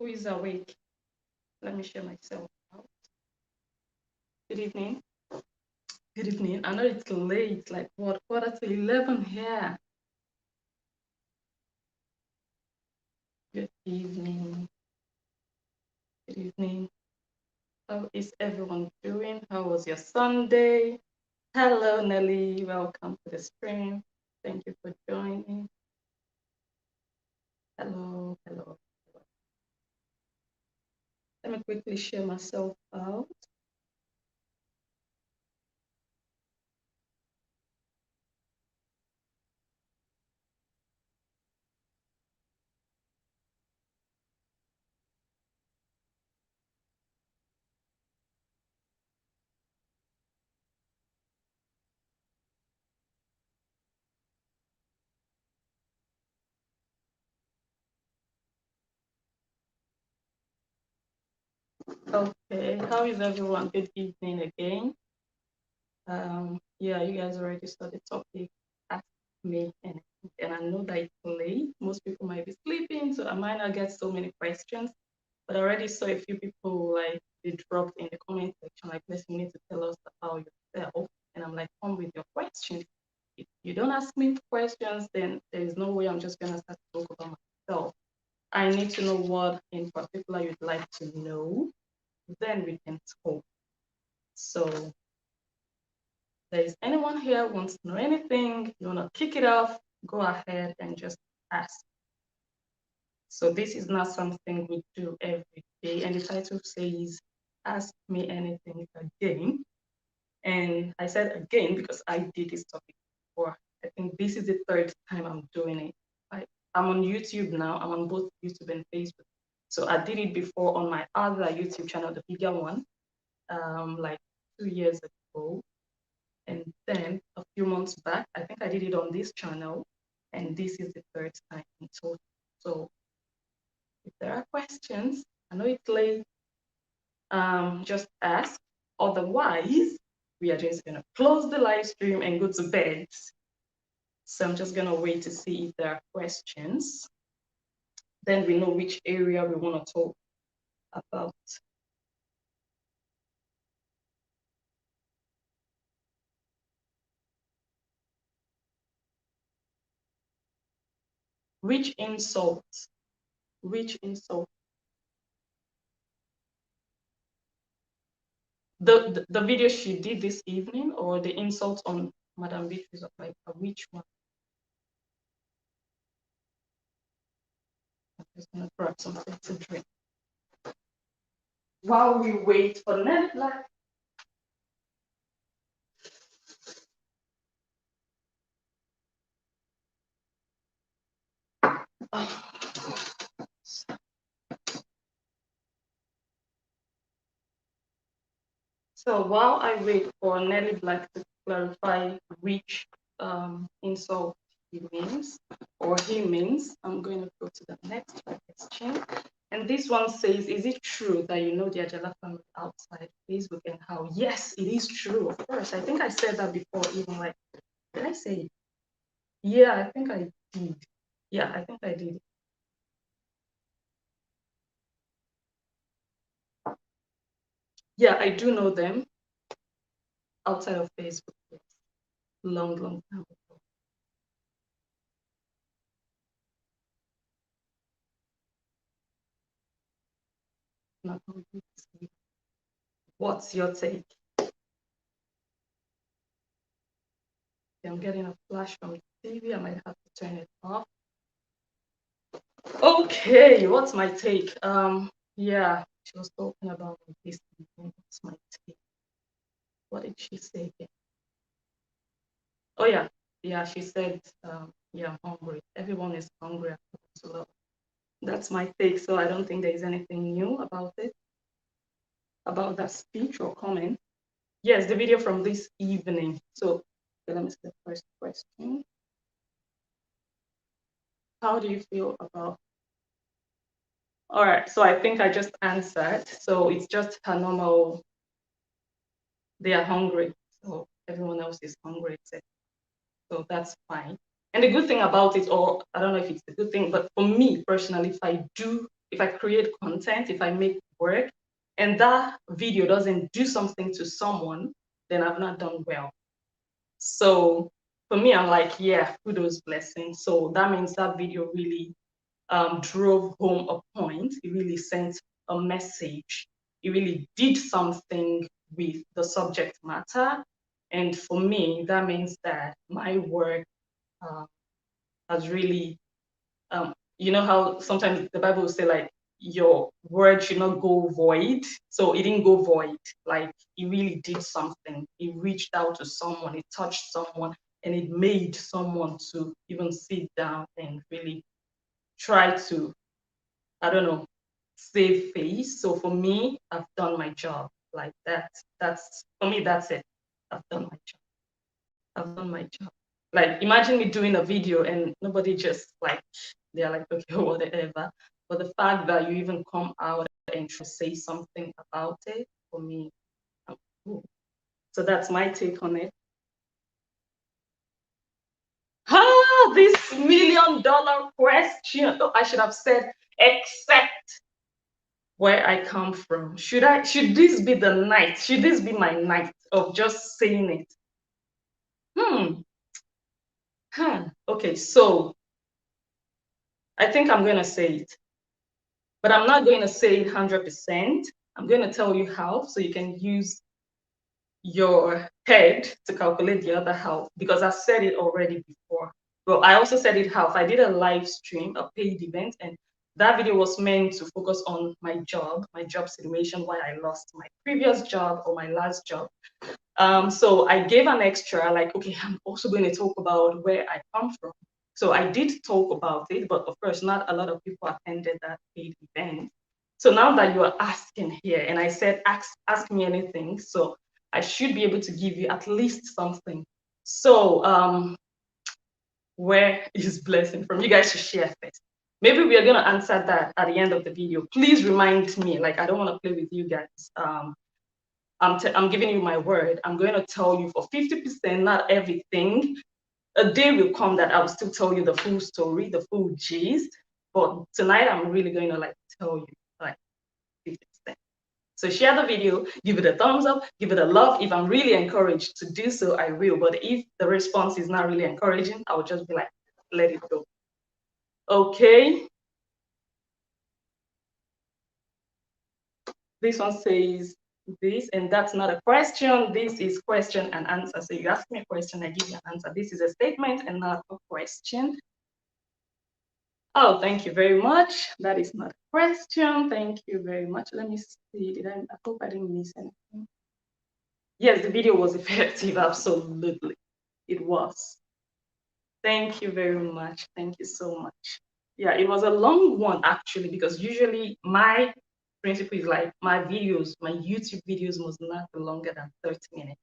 Who is awake? Let me share myself out. Good evening. Good evening. I know it's late, like what, quarter to 11 here. Good evening. Good evening. How is everyone doing? How was your Sunday? Hello, Nelly. Welcome to the stream. Thank you for joining. Hello, hello. Let me quickly share myself out. Okay, how is everyone? Good evening again. Yeah, you guys already saw the topic. Ask me anything, and I know that it's late. Most people might be sleeping, so I might not get so many questions. But I already saw a few people like they dropped in the comment section, like, listen, you need to tell us about yourself. And I'm like, come with your questions. If you don't ask me questions, then there is no way I'm just gonna start to talk about myself. I need to know what in particular you'd like to know. Then we can talk. So there is anyone here who wants to know anything, you want to kick it off, go ahead and just ask. So this is not something we do every day. And the title says, ask me anything again. And I said again because I did this topic before. I think this is the third time I'm doing it. I'm on YouTube now. I'm on both YouTube and Facebook. So I did it before on my other YouTube channel, the bigger one, like 2 years ago. And then a few months back, I think I did it on this channel, and this is the third time in total. So if there are questions, I know it's late, just ask. Otherwise, we are just gonna close the live stream and go to bed. So I'm just gonna wait to see if there are questions. Then we know which area we want to talk about. Which insult? Which insult? The video she did this evening, or the insult on Madam Beatrice, of like which one? I'm just gonna grab something to drink while we wait for Netflix. So while I wait for Nelly Black to clarify which insult he means or he means, I'm going to go to the next question. And this one says, is it true that you know the Ajala family outside Facebook and how? Yes, it is true, of course. I think I said that before, even like, did I say it? Yeah, I think I did. Yeah, I think I did. Yeah, I do know them outside of Facebook. Yes. Long, long time ago. Not going to see. What's your take? I'm getting a flash from the TV. I might have to turn it off. Okay, what's my take? Yeah, she was talking about this. What's my take? What did she say again? Oh yeah, yeah. She said, yeah, I'm hungry. Everyone is hungry. So that's my take. So I don't think there is anything new about it, about that speech or comment. Yes, the video from this evening. So okay, let me see the first question. How do you feel about? All right, so I think I just answered. So it's just a normal, they are hungry. So everyone else is hungry, etc. So that's fine. And the good thing about it, or I don't know if it's the good thing, but for me personally, if I create content, if I make work, and that video doesn't do something to someone, then I've not done well. So for me, I'm like, yeah, kudos, blessings. So that means that video really drove home a point. It really sent a message. It really did something with the subject matter. And for me, that means that my work uh, has really, you know how sometimes the Bible will say like your word should not go void. So it didn't go void. Like it really did something. It reached out to someone. It touched someone, and it made someone to even sit down and really try to, I don't know, save face. So for me, I've done my job. Like that. That's for me. That's it. I've done my job. I've done my job. Like imagine me doing a video and nobody just like they're like okay whatever. But the fact that you even come out and try to say something about it, for me, I'm cool. So that's my take on it. Ah, this $1 million question. Oh, I should have said except where I come from. Should this be the night? Should this be my night of just saying it? Hmm. Huh. Okay, so I think I'm gonna say it, but I'm not going to say it 100%. I'm going to tell you how, so you can use your head to calculate the other half, because I said it already before. Well, I also said it half. I did a live stream, a paid event, and that video was meant to focus on my job situation, why I lost my previous job or my last job. So I gave an extra, like, okay, I'm also going to talk about where I come from. So I did talk about it, but of course, not a lot of people attended that paid event. So now that you are asking here, and I said, ask me anything. So I should be able to give you at least something. So where is blessing from? You guys should share first. Maybe we are going to answer that at the end of the video. Please remind me, like, I don't want to play with you guys. I'm giving you my word. I'm going to tell you for 50%, not everything. A day will come that I will still tell you the full story, the full gist. But tonight, I'm really going to like tell you like 50%. So share the video, give it a thumbs up, give it a love. If I'm really encouraged to do so, I will. But if the response is not really encouraging, I will just be like, let it go. Okay. This one says this, and that's not a question. This is question and answer. So you ask me a question, I give you an answer. This is a statement and not a question. Oh, thank you very much. That is not a question. Thank you very much. Let me see. I hope I didn't miss anything. Yes, the video was effective. Absolutely. It was. Thank you very much. Thank you so much. Yeah, it was a long one actually, because usually my principle is like my videos, my YouTube videos must not be longer than 30 minutes.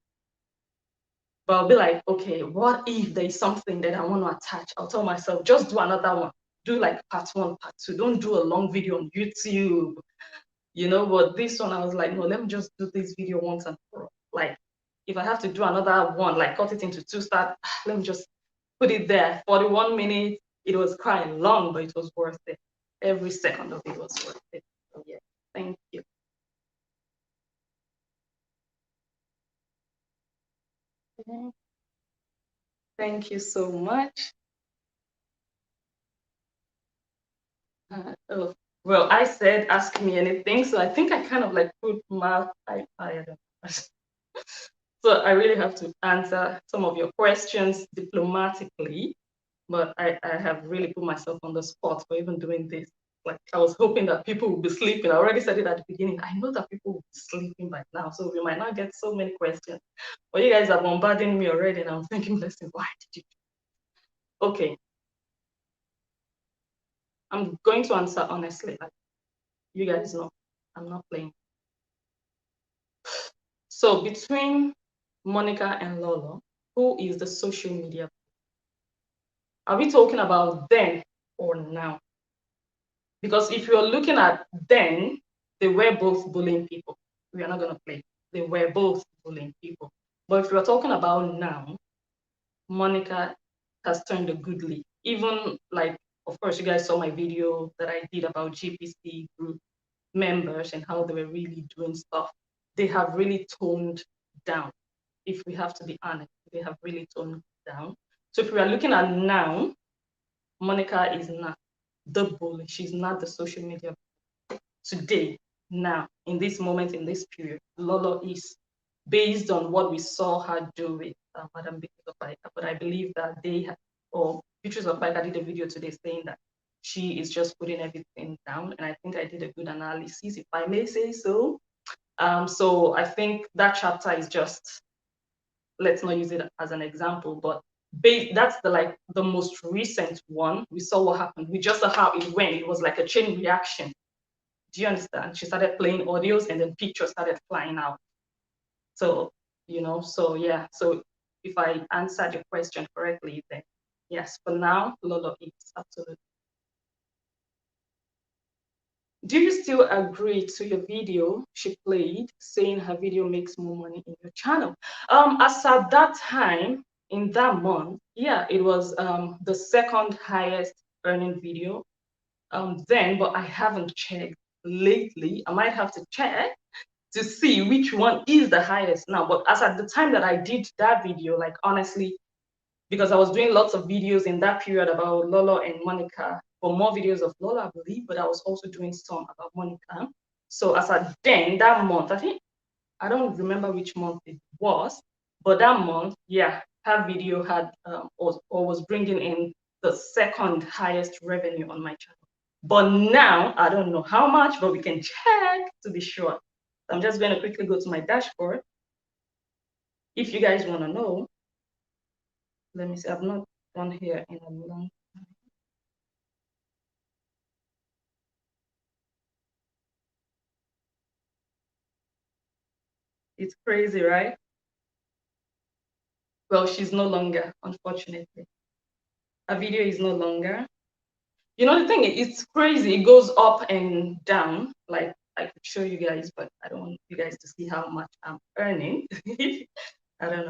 But I'll be like, okay, what if there's something that I want to attach? I'll tell myself, just do another one. Do like part one, part two. Don't do a long video on YouTube, you know. But this one, I was like, no, let me just do this video once and for all. Like, if I have to do another one, like cut it into two, let me just put it there. 41 minutes. It was quite long, but it was worth it. Every second of it was worth it. So yeah, thank you. Thank you so much. Oh, well, I said ask me anything, so I think I kind of like put my I don't know. So I really have to answer some of your questions diplomatically, but I have really put myself on the spot for even doing this. Like I was hoping that people would be sleeping. I already said it at the beginning. I know that people will be sleeping by now, so we might not get so many questions. But you guys are bombarding me already, and I'm thinking, listen, why did you? Okay, I'm going to answer honestly. Like, you guys know, I'm not playing. So between Monica and Lolo, who is the social media? Are we talking about then or now? Because if you're looking at then, they were both bullying people. We are not going to play. They were both bullying people. But if you're talking about now, Monica has turned a good lead. Even like of course, you guys saw my video that I did about GPC group members and how they were really doing stuff. They have really toned down. If we have to be honest, they have really toned down. So if we are looking at now, Monica is not the bully. She's not the social media today, now, in this moment, in this period. Lolo is, based on what we saw her do with Madam Beatrice of Baika. But I believe that or Beatrice of Baika did a video today saying that she is just putting everything down. And I think I did a good analysis, if I may say so. So I think that chapter is just, let's not use it as an example, but that's the most recent one. We saw what happened. We just saw how it went. It was like a chain reaction. Do you understand? She started playing audios and then pictures started flying out. So, so yeah. So if I answered your question correctly, then yes, for now, Lolo eats, absolutely. Do you still agree to your video she played saying her video makes more money in your channel? As at that time, in that month, yeah, it was the second highest earning video then, but I haven't checked lately. I might have to check to see which one is the highest now. But as at the time that I did that video, like honestly, because I was doing lots of videos in that period about Lolo and Monica, or more videos of Lola, I believe, but I was also doing some about Monica. So as at then, that month, I don't remember which month it was, but that month, yeah, her video had or was bringing in the second highest revenue on my channel. But now, I don't know how much, but we can check to be sure. I'm just going to quickly go to my dashboard. If you guys want to know, let me see, I've not done here in a long time. It's crazy, right? Well, she's no longer, unfortunately. Her video is no longer. You know, the thing is, it's crazy. It goes up and down. Like, I could show you guys, but I don't want you guys to see how much I'm earning. I don't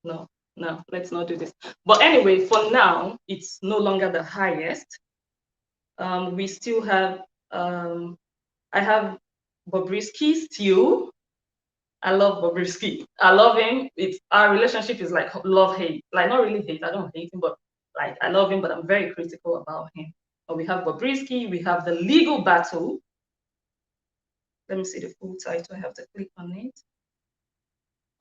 know. No, let's not do this. But anyway, for now, it's no longer the highest. We still have, I have Bobrisky still. I love Bobrisky. I love him. Our relationship is like love-hate. Like, not really hate. I don't hate him, but like I love him, but I'm very critical about him. But we have Bobrisky. We have the legal battle. Let me see the full title. I have to click on it.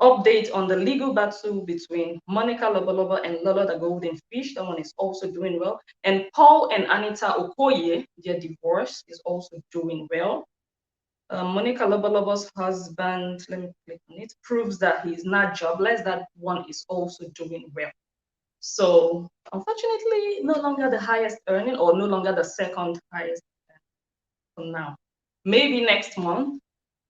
Update on the legal battle between Monica Lobolobo and Lolo the Golden Fish. That one is also doing well. And Paul and Anita Okoye, their divorce is also doing well. Monica Lobolobo's husband, let me click on it, proves that he's not jobless. That one is also doing well. So unfortunately, no longer the highest earning or no longer the second highest for now. Maybe next month,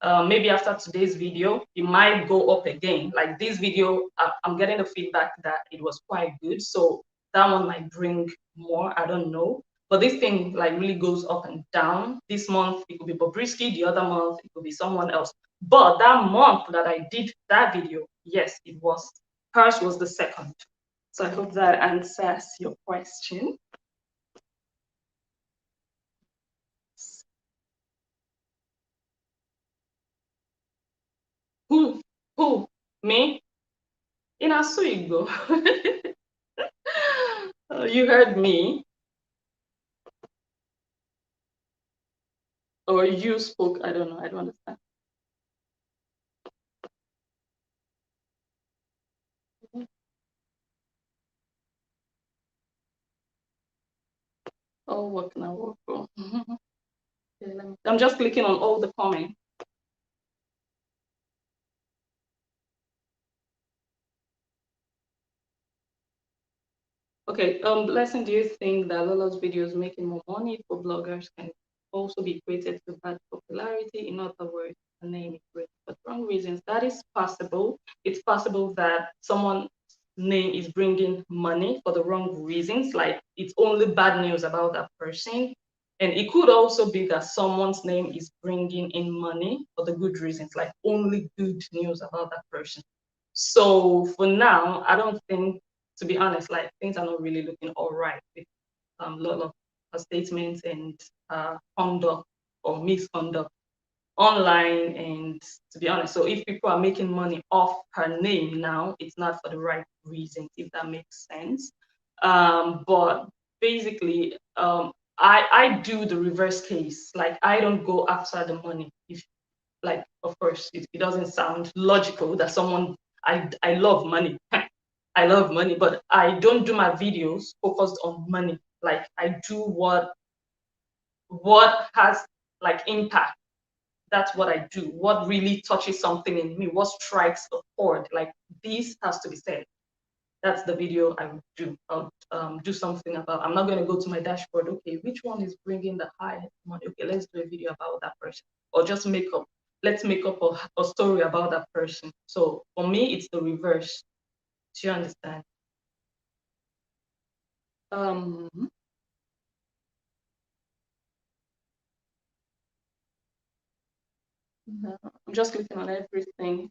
maybe after today's video, it might go up again. Like this video, I'm getting the feedback that it was quite good. So that one might bring more, I don't know. But this thing like really goes up and down. This month, it could be Bobrisky. The other month, it could be someone else. But that month that I did that video, yes, it was. Hers was the second. So I hope that answers your question. Who? Who? Me? In Asuigo. You heard me. Or you spoke. I don't know. I don't understand. Oh, work now. Work. Oh. I'm just clicking on all the comments. Okay, Blessing, do you think that Lola's videos making more money for bloggers can also be equated to bad popularity? In other words, the name is great for wrong reasons. That is possible. It's possible that someone's name is bringing money for the wrong reasons, like it's only bad news about that person. And it could also be that someone's name is bringing in money for the good reasons, like only good news about that person. So for now, I don't think to be honest, like things are not really looking all right with a lot of statements and conduct or misconduct online. And to be honest, so if people are making money off her name now, it's not for the right reasons, if that makes sense. But basically, I do the reverse case. Like I don't go after the money. If like, of course, it doesn't sound logical that someone I love money. I love money, but I don't do my videos focused on money. Like I do what has like impact. That's what I do. What really touches something in me, what strikes a chord, like this has to be said. That's the video I would do. I'll do something about. I'm not going to go to my dashboard. Okay, which one is bringing the highest money? Okay, let's do a video about that person, or just make up. Let's make up a story about that person. So for me, it's the reverse. Do you understand? Um, I'm just clicking on everything.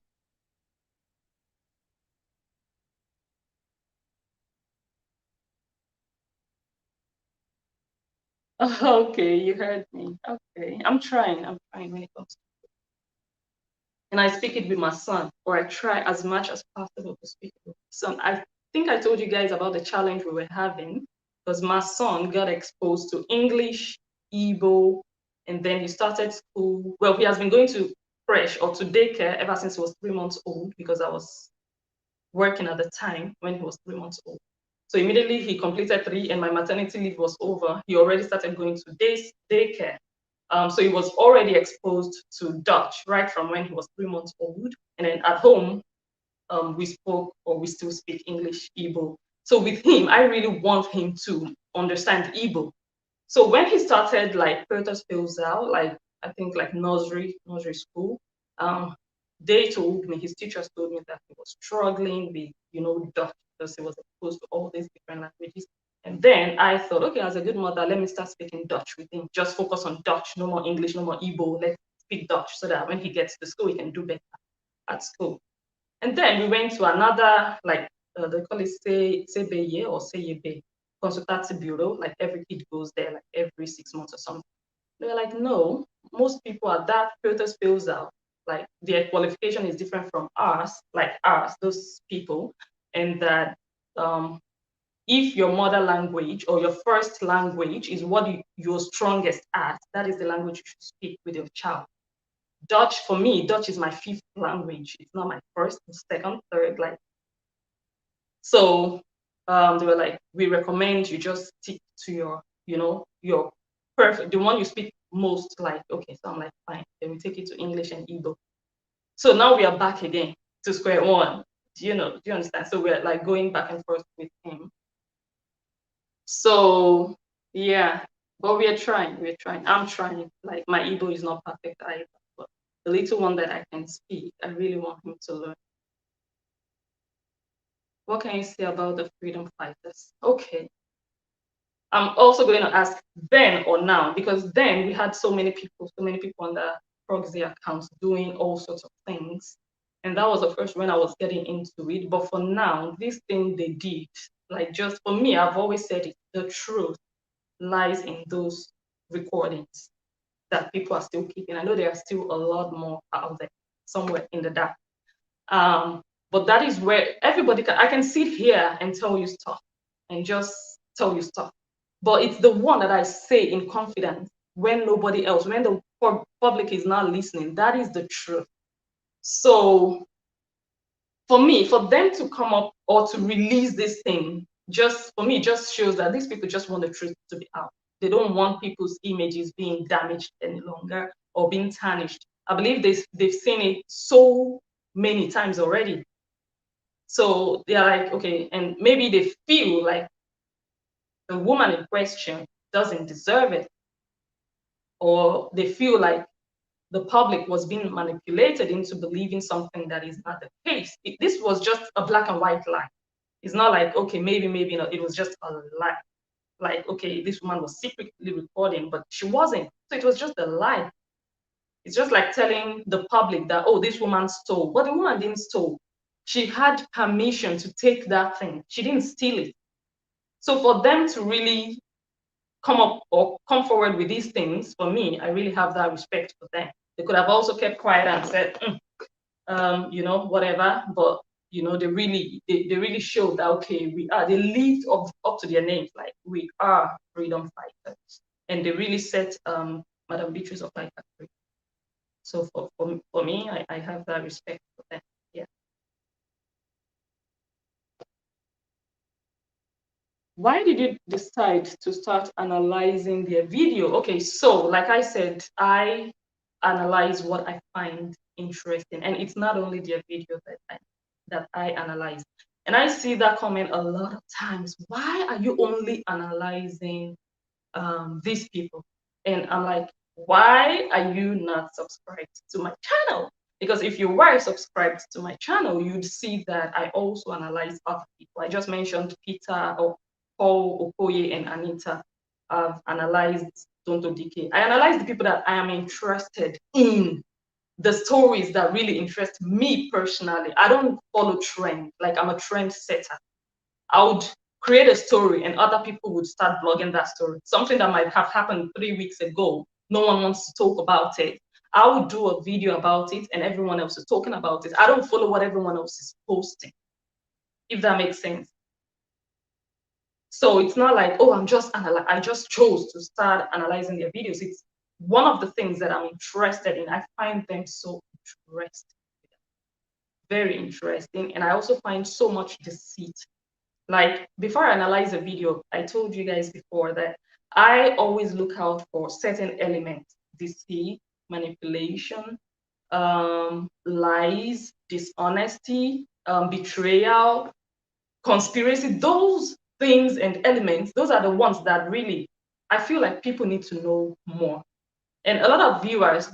Okay, you heard me. Okay, I'm trying. I'm trying when it comes, and I speak it with my son, or I try as much as possible to speak it with my son. I think I told you guys about the challenge we were having because my son got exposed to English, Igbo, and then he started school. Well, he has been going to creche or to daycare ever since he was 3 months old because I was working at the time when he was 3 months old. So immediately he completed three and my maternity leave was over, he already started going to daycare. So he was already exposed to Dutch right from when he was 3 months old. And then at home, we spoke or we still speak English, Igbo. So with him, I really want him to understand Igbo. So when he started like further spells out, like I think like nursery school, um, they told me, his teachers told me that he was struggling with, Dutch because he was exposed to all these different languages. And then I thought, okay, as a good mother, let me start speaking Dutch with him. Just focus on Dutch, no more English, no more Igbo. Let's speak Dutch so that when he gets to school, he can do better at school. And then we went to another, like they call it Sebeye or Seyebe consultative bureau. Like every kid goes there like every 6 months or something. They were like, no, most people are that filter spills out. Like their qualification is different from ours, like ours, those people, and that if your mother language or your first language is what you're strongest at, that is the language you should speak with your child. Dutch, for me, Dutch is my fifth language. It's not my first, second, third. Like, so they were like, we recommend you just stick to your perfect, the one you speak most. Like, okay, so I'm like, fine. Then we take it to English and Igbo. So now we are back again to square one. Do you understand? So we're like going back and forth with him. So yeah, but we are trying. We're trying. I'm trying. Like my Igbo is not perfect either, but the little one that I can speak, I really want him to learn. What can you say about the freedom fighters? Okay. I'm also going to ask then or now, because then we had so many people on the proxy accounts doing all sorts of things. And that was the first when I was getting into it. But for now, this thing they did, like just for me, I've always said it, the truth lies in those recordings that people are still keeping. I know there are still a lot more out there somewhere in the dark. But that is where everybody I can sit here and tell you stuff and just tell you stuff. But it's the one that I say in confidence when nobody else, when the public is not listening, that is the truth. So for me, for them to come up or to release this thing, just for me, just shows that these people just want the truth to be out. They don't want people's images being damaged any longer or being tarnished. I believe they've seen it so many times already. So they're like, okay, and maybe they feel like the woman in question doesn't deserve it, or they feel like the public was being manipulated into believing something that is not the case. This was just a black and white lie. It's not like, okay, maybe not. It was just a lie. Like, okay, this woman was secretly recording, but she wasn't. So it was just a lie. It's just like telling the public that, oh, this woman stole. But the woman didn't steal. She had permission to take that thing. She didn't steal it. So for them to really come up or come forward with these things, for me, I really have that respect for them. They could have also kept quiet and said, whatever, but they really showed that, okay, they lived up to their names, like we are freedom fighters, and they really set Madam Beatrice of Light free. So for me, I have that respect for them. Yeah. Why did you decide to start analyzing their video? Okay, so like I said, I analyze what I find interesting, and it's not only their video that I analyze. And I see that comment a lot of times. Why are you only analyzing these people? And I'm like, why are you not subscribed to my channel? Because if you were subscribed to my channel, you'd see that I also analyze other people. I just mentioned Peter or Paul Okoye and Anita. I've analyzed Tonto DK. I analyze the people that I am interested in, the stories that really interest me personally. I don't follow trend. Like, I'm a trend setter. I would create a story and other people would start blogging that story. Something that might have happened 3 weeks ago. No one wants to talk about it. I would do a video about it and everyone else is talking about it. I don't follow what everyone else is posting, if that makes sense. So it's not like, oh, I just chose to start analyzing their videos. It's one of the things that I'm interested in. I find them so interesting, very interesting. And I also find so much deceit. Like, before I analyze a video, I told you guys before that I always look out for certain elements: deceit, manipulation, lies, dishonesty, betrayal, conspiracy. Those things and elements, those are the ones that really I feel like people need to know more. And a lot of viewers,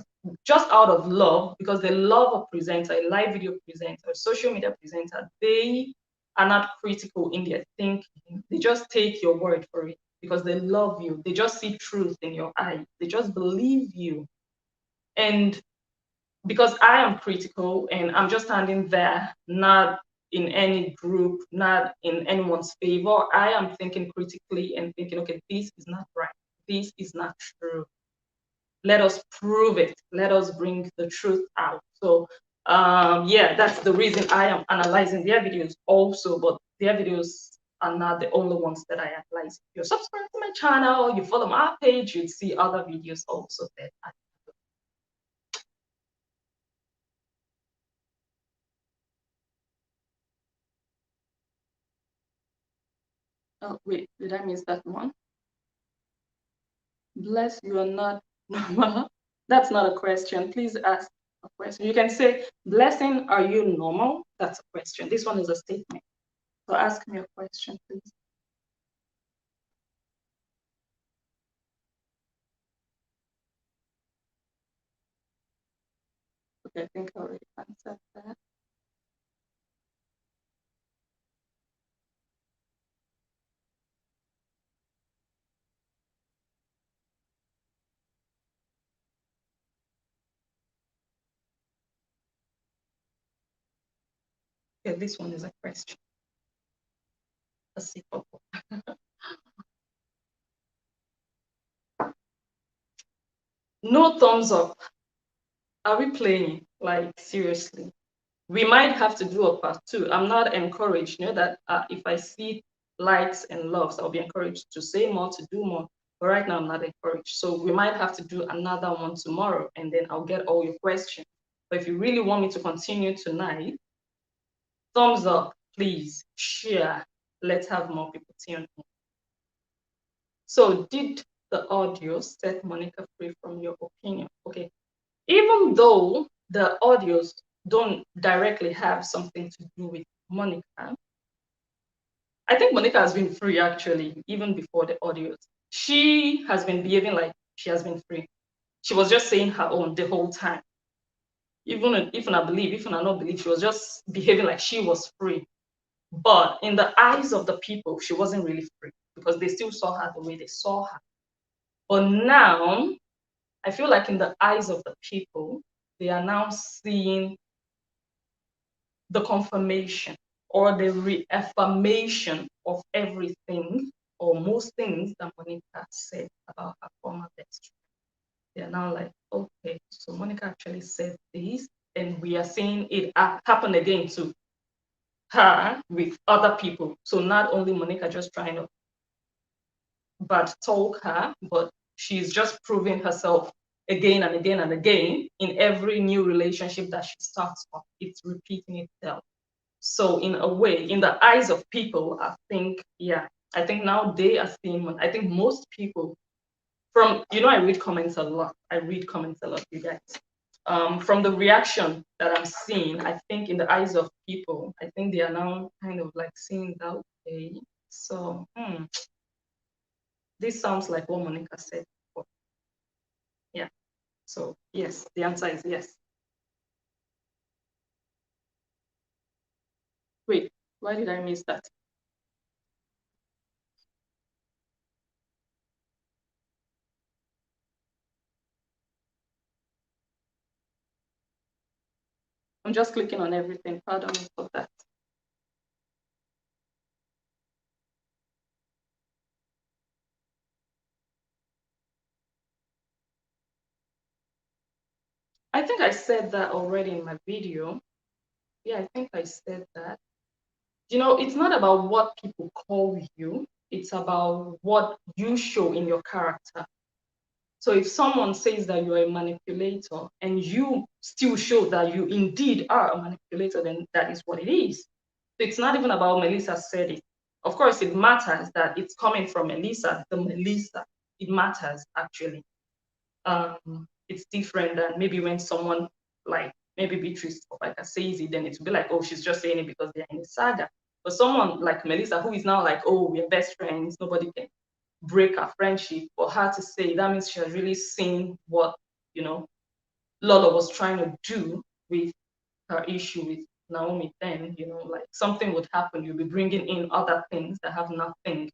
just out of love, because they love a presenter, a live video presenter, a social media presenter, they are not critical in their thinking. They just take your word for it because they love you. They just see truth in your eyes. They just believe you. And because I am critical and I'm just standing there, not in any group, not in anyone's favor, I am thinking critically and thinking, okay, this is not right. This is not true. Let us prove it. Let us bring the truth out. So yeah, that's the reason I am analyzing their videos also, but their videos are not the only ones that I analyze. If you're subscribed to my channel, you follow my page, you'd see other videos also that I Oh, wait, did I miss that one? Bless, you are not normal. That's not a question. Please ask a question. You can say, blessing, are you normal? That's a question. This one is a statement. So ask me a question, please. Okay, I think I already answered that. Okay, this one is a question. Let's see. No thumbs up. Are we playing? Like, seriously? We might have to do a part two. I'm not encouraged. You know that if I see likes and loves, I'll be encouraged to say more, to do more. But right now, I'm not encouraged. So we might have to do another one tomorrow, and then I'll get all your questions. But if you really want me to continue tonight, thumbs up, please, share. Let's have more people tune in. So did the audio set Monica free from your opinion? Okay. Even though the audios don't directly have something to do with Monica, I think Monica has been free actually, even before the audios. She has been behaving like she has been free. She was just saying her own the whole time. Even if I believe, if I not believe, she was just behaving like she was free. But in the eyes of the people, she wasn't really free because they still saw her the way they saw her. But now, I feel like in the eyes of the people, they are now seeing the confirmation or the reaffirmation of everything or most things that Monica said about her former best friend. They're now like, okay, so Monica actually said this, and we are seeing it happen again to her with other people. So not only Monica just trying to bad talk her, but she's just proving herself again and again and again in every new relationship that she starts off. It's repeating itself. So in a way, in the eyes of people, I think, yeah, I think now they are seeing, I think most people from, I read comments a lot. I read comments a lot, you guys. From the reaction that I'm seeing, I think in the eyes of people, I think they are now kind of like seeing that, okay, so this sounds like what Monica said before. Yeah. So yes, the answer is yes. Wait, why did I miss that? I'm just clicking on everything. Pardon me for that. I think I said that already in my video. Yeah, I think I said that. It's not about what people call you, it's about what you show in your character. So if someone says that you're a manipulator and you still show that you indeed are a manipulator, then that is what it is. So it's not even about Melissa said it. Of course, it matters that it's coming from Melissa, the Melissa. It matters actually. It's different than maybe when someone like maybe Beatrice or like says it, then it will be like, oh, she's just saying it because they're in a saga. But someone like Melissa, who is now like, oh, we're best friends, nobody can break our friendship, for her to say that means she has really seen what Lola was trying to do with her issue with Naomi. Then like something would happen, you'll be bringing in other things that have nothing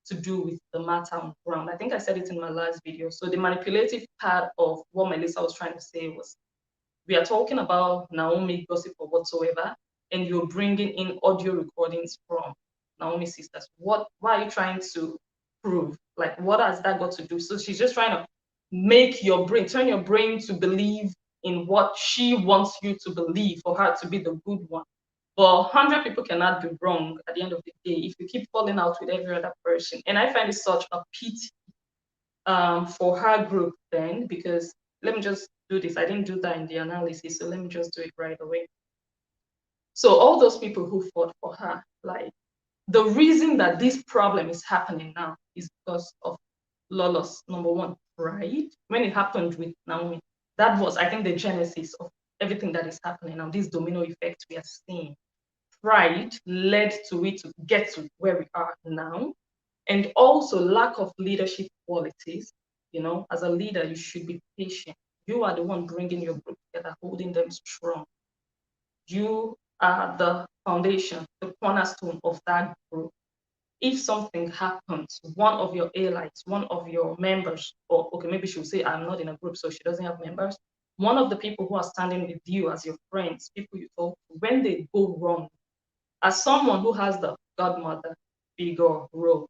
to do with the matter on ground. I think I said it in my last video. So the manipulative part of what Melissa was trying to say was, we are talking about Naomi gossip or whatsoever, and you're bringing in audio recordings from Naomi's sisters. Why are you trying to prove? Like, what has that got to do? So she's just trying to turn your brain to believe in what she wants you to believe for her to be the good one. But 100 people cannot be wrong at the end of the day if you keep falling out with every other person. And I find it such a pity for her group then, because let me just do this. I didn't do that in the analysis, so let me just do it right away. So all those people who fought for her, like the reason that this problem is happening now is because of Lola's number one pride. When it happened with Naomi, that was, I think, the genesis of everything that is happening now. This domino effect we are seeing. Pride led to it to get to where we are now, and also lack of leadership qualities. As a leader, you should be patient. You are the one bringing your group together, holding them strong. You are the foundation, the cornerstone of that group. If something happens, one of your allies, one of your members, or okay, maybe she'll say, I'm not in a group, so she doesn't have members. One of the people who are standing with you as your friends, people you talk to, when they go wrong, as someone who has the godmother figure role,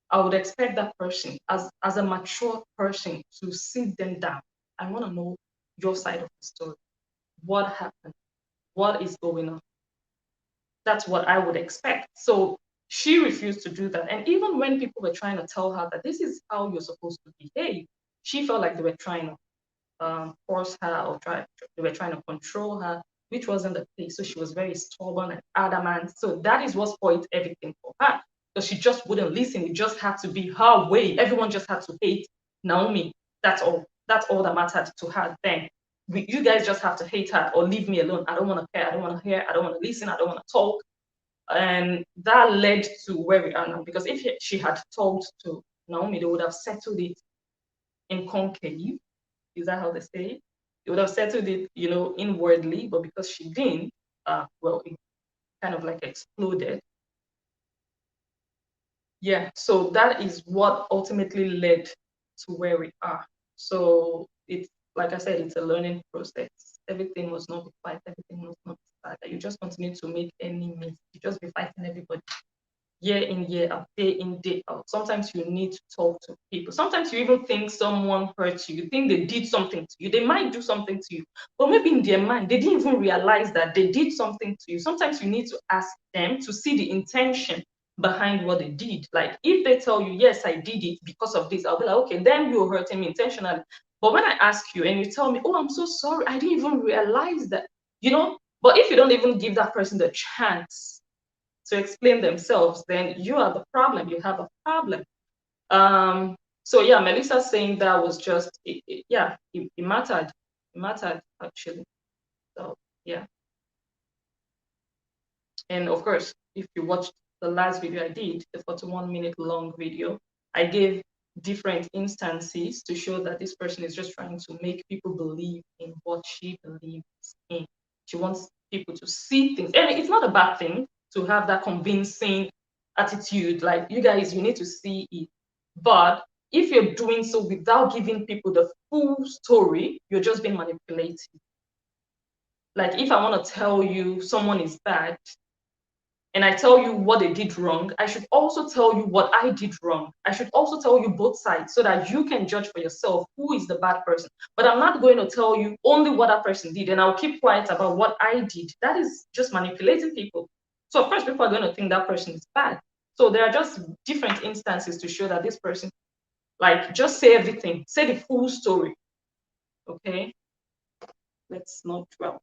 I would expect that person, as a mature person, to sit them down. I want to know your side of the story. What happened? What is going on? That's what I would expect. So she refused to do that. And even when people were trying to tell her that this is how you're supposed to behave, she felt like they were trying to force her or they were trying to control her, which wasn't the case. So she was very stubborn and adamant. So that is what spoiled everything for her, because she just wouldn't listen. It just had to be her way. Everyone just had to hate Naomi. That's all. That's all that mattered to her then. You guys just have to hate her or leave me alone. I don't want to care. I don't want to hear. I don't want to listen. I don't want to talk. And that led to where we are now. Because if she had talked to Naomi, they would have settled it in concave. Is that how they say it? They would have settled it, inwardly, but because she didn't, well, it kind of like exploded. Yeah, so that is what ultimately led to where we are. So it's like I said, it's a learning process. Everything was not the fight, everything was not the fight. You just continue to make enemies. You just be fighting everybody year in, year out, day in, day out. Sometimes you need to talk to people. Sometimes you even think someone hurt you. You think they did something to you. They might do something to you, but maybe in their mind, they didn't even realize that they did something to you. Sometimes you need to ask them to see the intention behind what they did. Like if they tell you, yes, I did it because of this, I'll be like, okay, then you're hurting me intentionally. But when I ask you and you tell me, oh, I'm so sorry, I didn't even realize that, but if you don't even give that person the chance to explain themselves, then you are the problem. You have a problem. So yeah, Melissa's saying that was just, it mattered. It mattered actually. So yeah. And of course, if you watched the last video I did, the 41-minute long video, I gave different instances to show that this person is just trying to make people believe in what she believes in. She wants people to see things. And it's not a bad thing to have that convincing attitude. Like, you guys, you need to see it. But if you're doing so without giving people the full story, you're just being manipulative. Like, if I want to tell you someone is bad, and I tell you what they did wrong, I should also tell you what I did wrong. I should also tell you both sides so that you can judge for yourself who is the bad person. But I'm not going to tell you only what that person did and I'll keep quiet about what I did. That is just manipulating people. So of course, people are going to think that person is bad. So there are just different instances to show that this person, like, just say everything, say the full story. Okay, let's not dwell.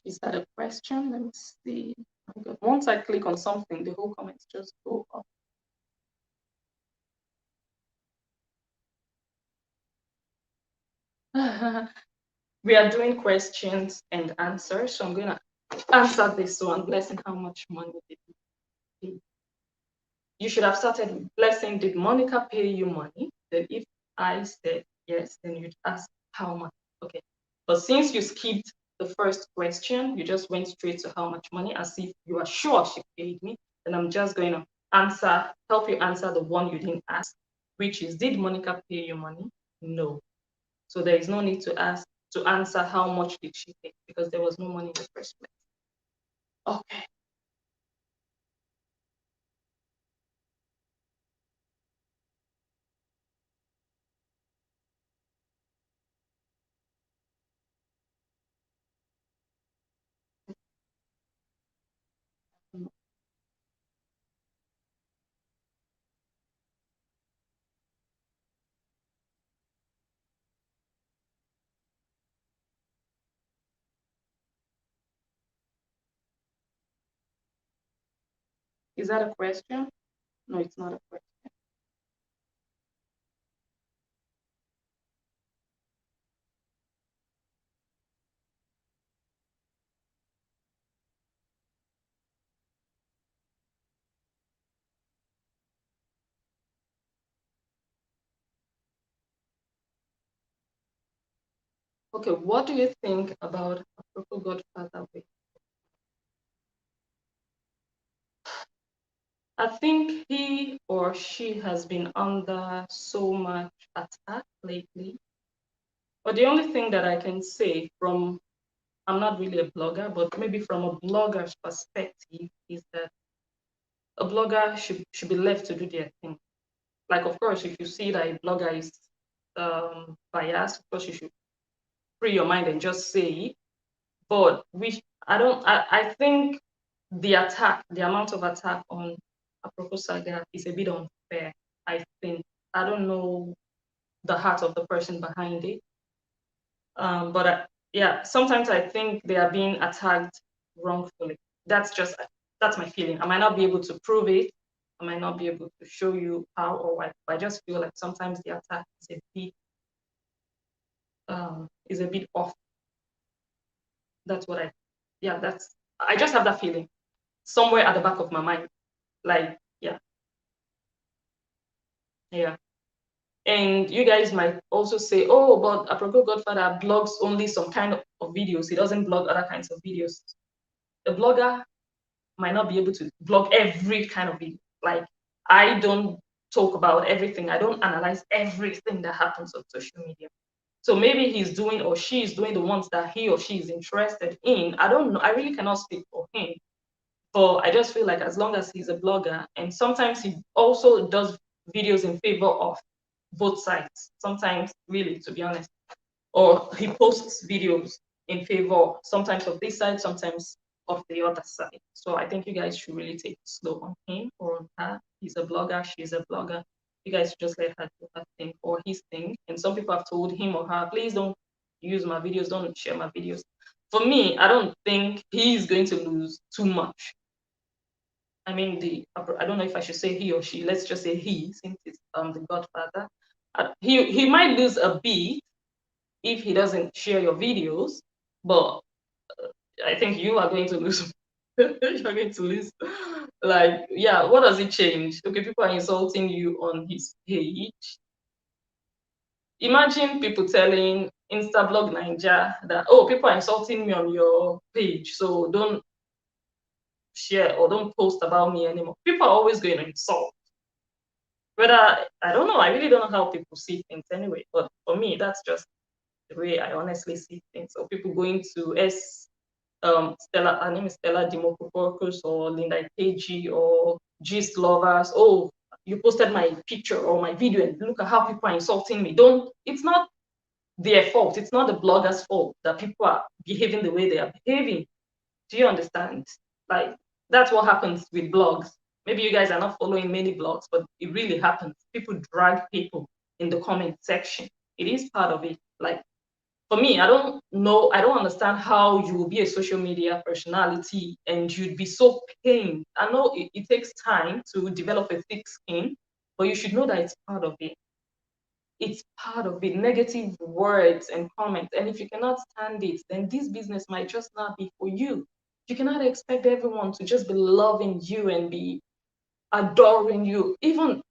Is that a question? Let me see. Once I click on something, the whole comments just go up. We are doing questions and answers, so I'm going to answer this one. Blessing, how much money did you pay? You should have started with Blessing, did Monica pay you money? Then if I said yes, then you'd ask how much. Okay. But since you skipped the first question, you just went straight to how much money, as if you are sure she paid me, then I'm just going to help you answer the one you didn't ask, which is, did Monica pay you money? No. So there is no need to answer how much did she pay, because there was no money in the first place. Okay. Is that a question? No, it's not a question. Okay, what do you think about a proper Godfather way? I think he or she has been under so much attack lately. But the only thing that I can say from, I'm not really a blogger, but maybe from a blogger's perspective, is that a blogger should be left to do their thing. Like, of course, if you see that a blogger is biased, of course, you should free your mind and just say it. But I think the amount of attack on Aproko Saga is a bit unfair. I think. I don't know the heart of the person behind it. But yeah, sometimes I think they are being attacked wrongfully. That's my feeling. I might not be able to prove it. I might not be able to show you how or why. But I just feel like sometimes the attack is a bit off. That's what I just have that feeling somewhere at the back of my mind. Like, yeah. Yeah. And you guys might also say, oh, but Aproko Godfather blogs only some kind of videos. He doesn't blog other kinds of videos. A blogger might not be able to blog every kind of video. Like, I don't talk about everything. I don't analyze everything that happens on social media. So maybe he's doing or she's doing the ones that he or she is interested in. I don't know. I really cannot speak for him. But I just feel like as long as he's a blogger, and sometimes he also does videos in favor of both sides. Sometimes, really, to be honest, or he posts videos in favor sometimes of this side, sometimes of the other side. So I think you guys should really take it slow on him or on her. He's a blogger, she's a blogger. You guys should just let her do her thing or his thing. And some people have told him or her, please don't use my videos, don't share my videos. For me, I don't think he's going to lose too much. I mean, I don't know if I should say he or she. Let's just say he, since it's the Godfather. He might lose a bit if he doesn't share your videos, but I think you are going to lose. You're going to lose. Like, yeah, what does it change? Okay, people are insulting you on his page. Imagine people telling Instablog Ninja that, oh, people are insulting me on your page, so don't share or don't post about me anymore. People are always going to insult. Whether, I don't know, I really don't know how people see things anyway, but for me, that's just the way I honestly see things. So people going to Stella, her name is Stella Dimopopoulos or Linda KG or Gist Lovers. Oh, you posted my picture or my video and look at how people are insulting me. Don't, it's not their fault. It's not the blogger's fault that people are behaving the way they are behaving. Do you understand? Like, that's what happens with blogs. Maybe you guys are not following many blogs, but it really happens. People drag people in the comment section. It is part of it. Like, for me, I don't know, I don't understand how you will be a social media personality and you'd be so pained. I know it takes time to develop a thick skin, but you should know that it's part of it. It's part of it. Negative words and comments. And if you cannot stand it, then this business might just not be for you. You cannot expect everyone to just be loving you and be adoring you. Even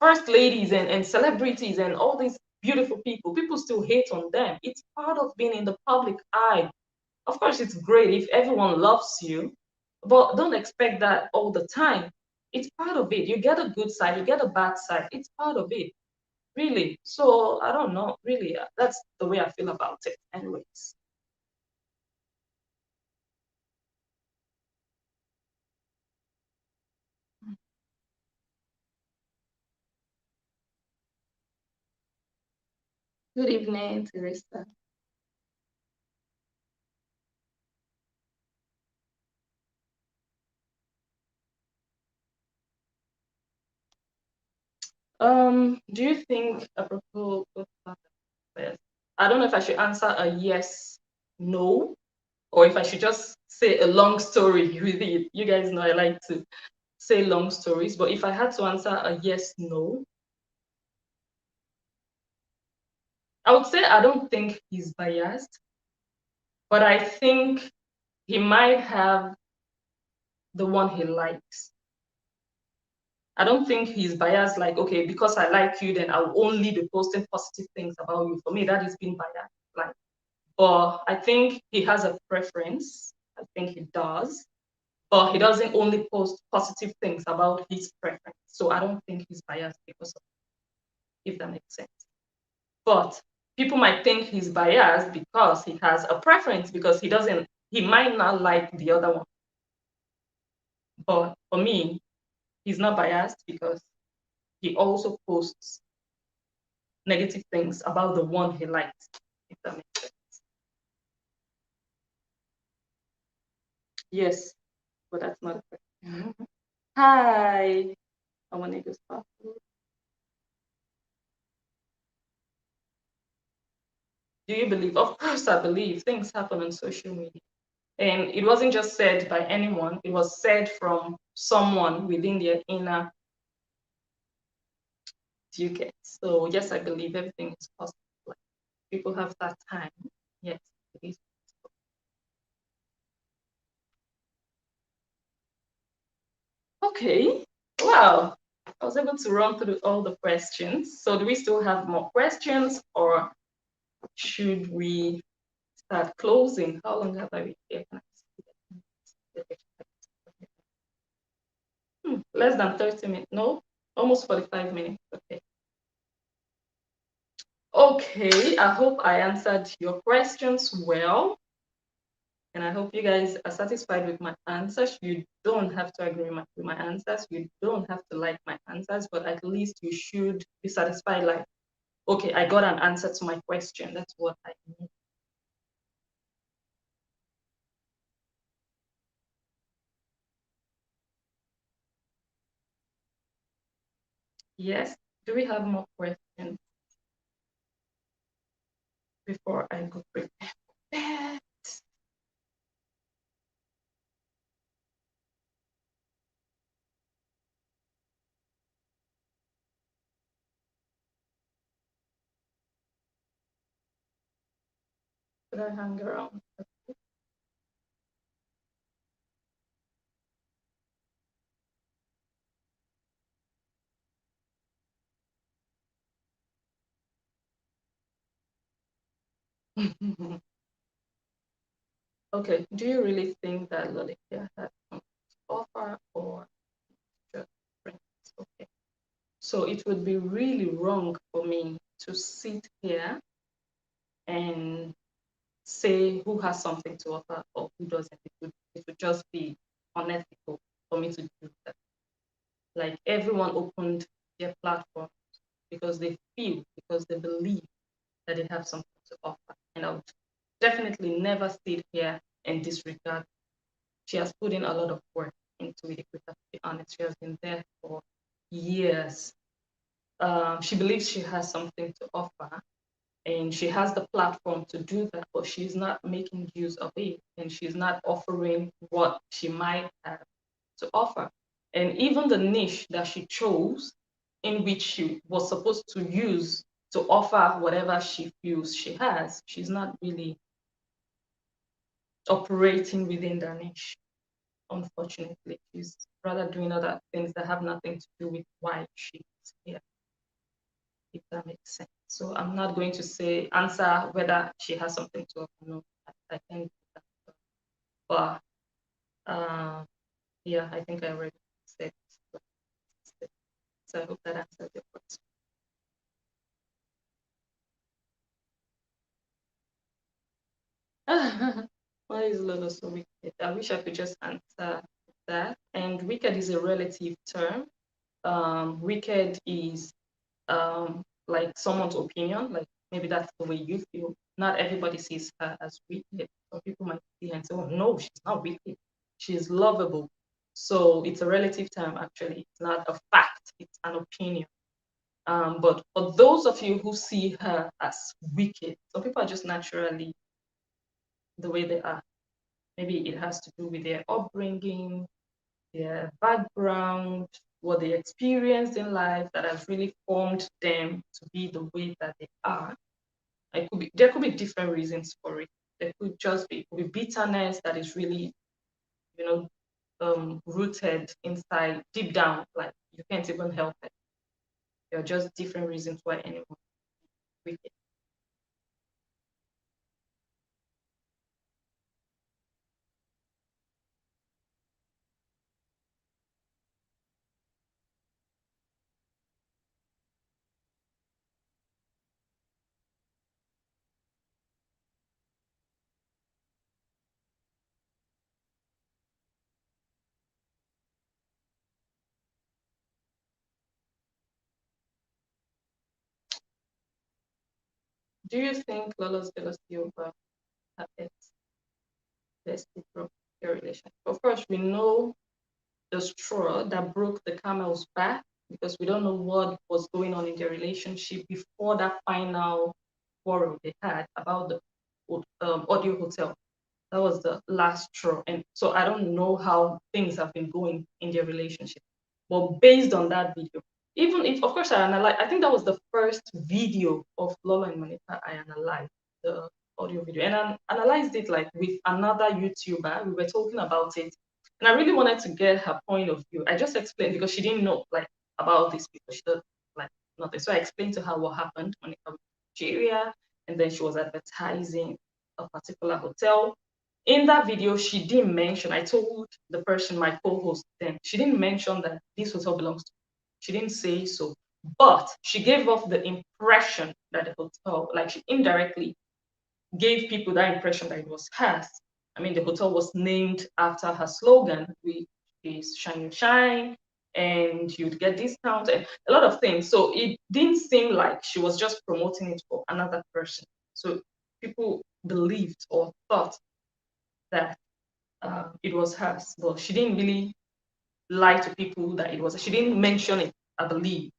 first ladies and celebrities and all these beautiful people still hate on them. It's part of being in the public eye. Of course, it's great if everyone loves you, but don't expect that all the time. It's part of it. You get a good side, you get a bad side. It's part of it, really. So I don't know, really. That's the way I feel about it, anyways. Good evening, Teresa. Do you think a proposal? Yes. I don't know if I should answer a yes, no, or if I should just say a long story with it. You guys know I like to say long stories, but if I had to answer a yes, no, I would say I don't think he's biased, but I think he might have the one he likes. I don't think he's biased, like, okay, because I like you, then I'll only be posting positive things about you. For me, that is being biased. Like, but I think he has a preference. I think he does. But he doesn't only post positive things about his preference. So I don't think he's biased because of it, if that makes sense. But people might think he's biased because he has a preference because he might not like the other one. But for me, he's not biased because he also posts negative things about the one he likes, if that makes sense. Yes, but that's not a question. Hi, I want to go start. Do you believe? Of course, I believe things happen on social media. And it wasn't just said by anyone, it was said from someone within their inner ducat. So, yes, I believe everything is possible. Like, people have that time. Yes, it is. Okay. Wow. I was able to run through all the questions. So, do we still have more questions or should we start closing? How long have I been here? Less than 30 minutes. No, almost 45 minutes. Okay. Okay, I hope I answered your questions well. And I hope you guys are satisfied with my answers. You don't have to agree with my answers. You don't have to like my answers, but at least you should be satisfied. Like, okay, I got an answer to my question. That's what I need. Yes. Do we have more questions before I go prepare for bed? Should I hang around? Okay. Do you really think that Lolita has something to offer or just friends? Okay. So it would be really wrong for me to sit here and say who has something to offer or who doesn't. It would just be unethical for me to do that. Like everyone opened their platform because they feel, because they believe that they have something to offer. And I would definitely never sit here and disregard. She has put in a lot of work into it, if we have to be honest. She has been there for years. She believes she has something to offer and she has the platform to do that, but she's not making use of it and she's not offering what she might have to offer. And even the niche that she chose, in which she was supposed to use to offer whatever she feels she has, she's not really operating within that niche. Unfortunately, she's rather doing other things that have nothing to do with why she's here, if that makes sense. So I'm not going to say answer whether she has something to offer. No, I can't do that. But yeah, I think I already said it. So I hope that answers your question. Why is Lolo so wicked? I wish I could just answer that. And wicked is a relative term. Wicked is like someone's opinion, like maybe that's the way you feel. Not everybody sees her as wicked. Some people might see her and say, oh, no, she's not wicked. She's lovable. So it's a relative term, actually. It's not a fact, it's an opinion. But for those of you who see her as wicked, some people are just naturally the way they are. Maybe it has to do with their upbringing, their background, what they experienced in life that has really formed them to be the way that they are. There could be different reasons for it. There could just be, could be bitterness that is really, you know, rooted inside, deep down, like you can't even help it. There are just different reasons why anyone with it. Do you think Lola's jealousy over her ex led to broke their relationship? Of course, we know the straw that broke the camel's back because we don't know what was going on in their relationship before that final quarrel they had about the audio hotel. That was the last straw. And so I don't know how things have been going in their relationship. But based on that video, even if, of course, I analyzed, I think that was the first video of Lola and Monica I analyzed, the audio video. And I analyzed it like with another YouTuber. We were talking about it. And I really wanted to get her point of view. I just explained because she didn't know like about this because she doesn't like nothing. So I explained to her what happened when it comes to Nigeria. And then she was advertising a particular hotel. In that video, she didn't mention, I told the person, my co-host then, she didn't mention that this hotel belongs to me. She didn't say so. But she gave off the impression that the hotel, like she indirectly gave people that impression that it was hers. I mean, the hotel was named after her slogan, which is "Shine Your Shine," and you'd get discounts and a lot of things. So it didn't seem like she was just promoting it for another person. So people believed or thought that it was hers, but she didn't really lie to people that it was. She didn't mention it, I believe.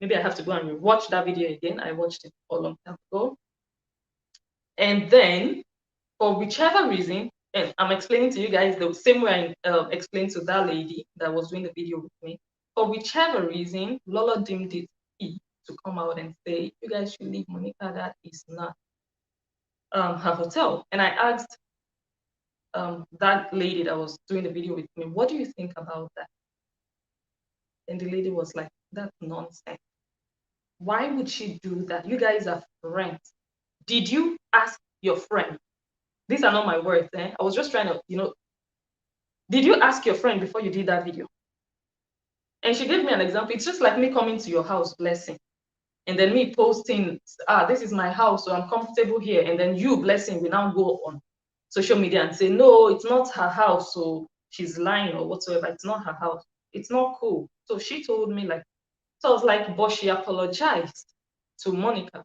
Maybe I have to go and watch that video again. I watched it a long time ago. And then, for whichever reason, and I'm explaining to you guys the same way I explained to that lady that was doing the video with me. For whichever reason, Lola deemed it fit to come out and say, "You guys should leave Monica. That is not her hotel." And I asked that lady that was doing the video with me, "What do you think about that?" And the lady was like, "That's nonsense. Why would she do that? You guys are friends. Did you ask your friend?" These are not my words, eh? I was just trying to, did you ask your friend before you did that video? And she gave me an example. It's just like me coming to your house, Blessing, and then me posting, this is my house, so I'm comfortable here. And then you, Blessing, will now go on social media and say, no, it's not her house, so she's lying or whatsoever. It's not her house. It's not cool. So she told me, like, so I was like, but she apologized to Monica.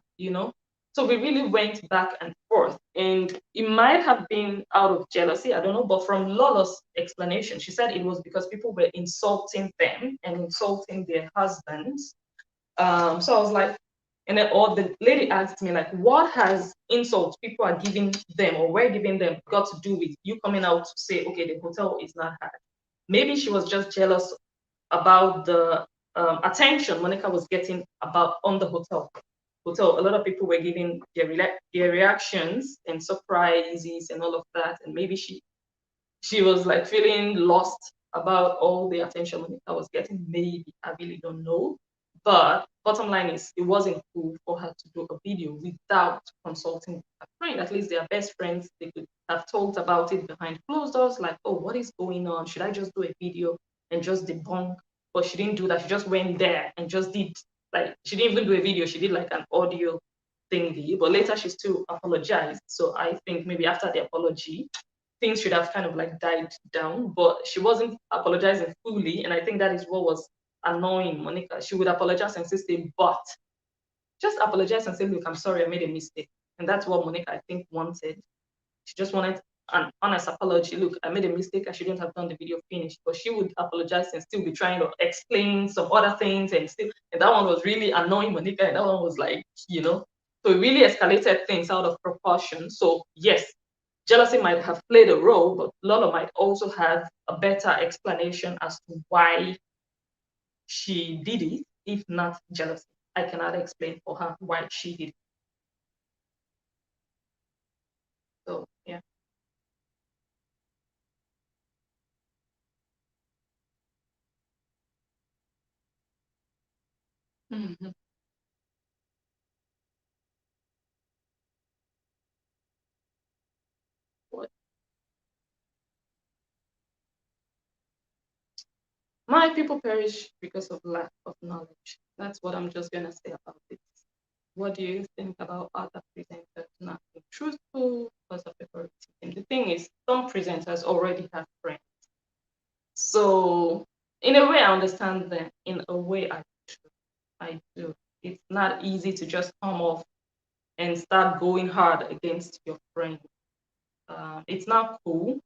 So we really went back and forth. And it might have been out of jealousy, I don't know. But from Lola's explanation, she said it was because people were insulting them and insulting their husbands. So I was like, and then, or the lady asked me, like, what has insults people are giving them or we're giving them got to do with you coming out to say, okay, the hotel is not hard? Maybe she was just jealous about the attention Monica was getting about on the hotel. A lot of people were giving their reactions and surprises and all of that, and maybe she was like feeling lost about all the attention Monica was getting. Maybe, I really don't know. But bottom line is, it wasn't cool for her to do a video without consulting a friend. At least they are best friends. They could have talked about it behind closed doors, like, oh, what is going on? Should I just do a video and just debunk? But she didn't do that. She just went there and just did, like, she didn't even do a video. She did like an audio thingy. But later she still apologized. So I think maybe after the apology, things should have kind of like died down, but she wasn't apologizing fully. And I think that is what was annoying Monica. She would apologize and say, but just apologize and say, look, I'm sorry, I made a mistake. And that's what Monica, I think, wanted. She just wanted an honest apology. Look, I made a mistake. I shouldn't have done the video finished. But she would apologize and still be trying to explain some other things and that one was really annoying Monica. And that one was like, so it really escalated things out of proportion. So yes, jealousy might have played a role, but Lola might also have a better explanation as to why she did it, if not jealousy. I cannot explain for her why she did it. So yeah. Mhm. What? My people perish because of lack of knowledge. That's what I'm just gonna say about it. What do you think about other presenters not being truthful because of favoritism? The thing is, some presenters already have friends. So in a way, I understand them. In a way, I do. It's not easy to just come off and start going hard against your friend. It's not cool.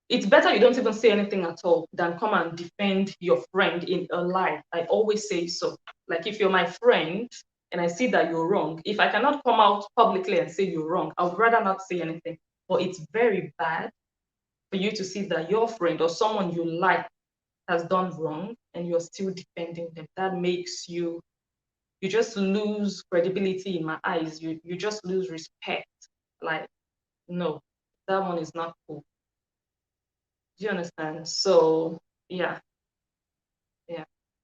It's better you don't even say anything at all than come and defend your friend in a lie. I always say so. Like, if you're my friend and I see that you're wrong, if I cannot come out publicly and say you're wrong, I would rather not say anything. But it's very bad for you to see that your friend or someone you like has done wrong and you're still defending them. That makes you just lose credibility in my eyes. You just lose respect. Like, no, that one is not cool. Do you understand? So yeah, yeah.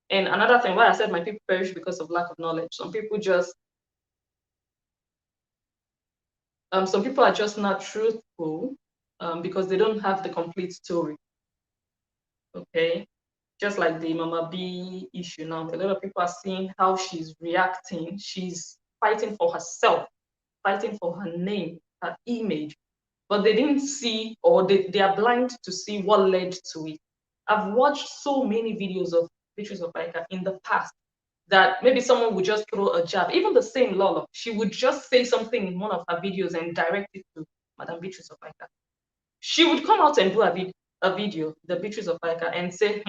And another thing, why I said my people perish because of lack of knowledge. Some people are just not truthful because they don't have the complete story. Okay. just like the Mama B issue now, a lot of people are seeing how she's reacting. She's fighting for herself, fighting for her name, her image, but they didn't see, or they are blind to see what led to it. I've watched so many videos of Beatrice of in the past that maybe someone would just throw a jab. Even the same Lolo, she would just say something in one of her videos and direct it to Madam Beatrice of She would come out and do a video, the Beatrice of and say,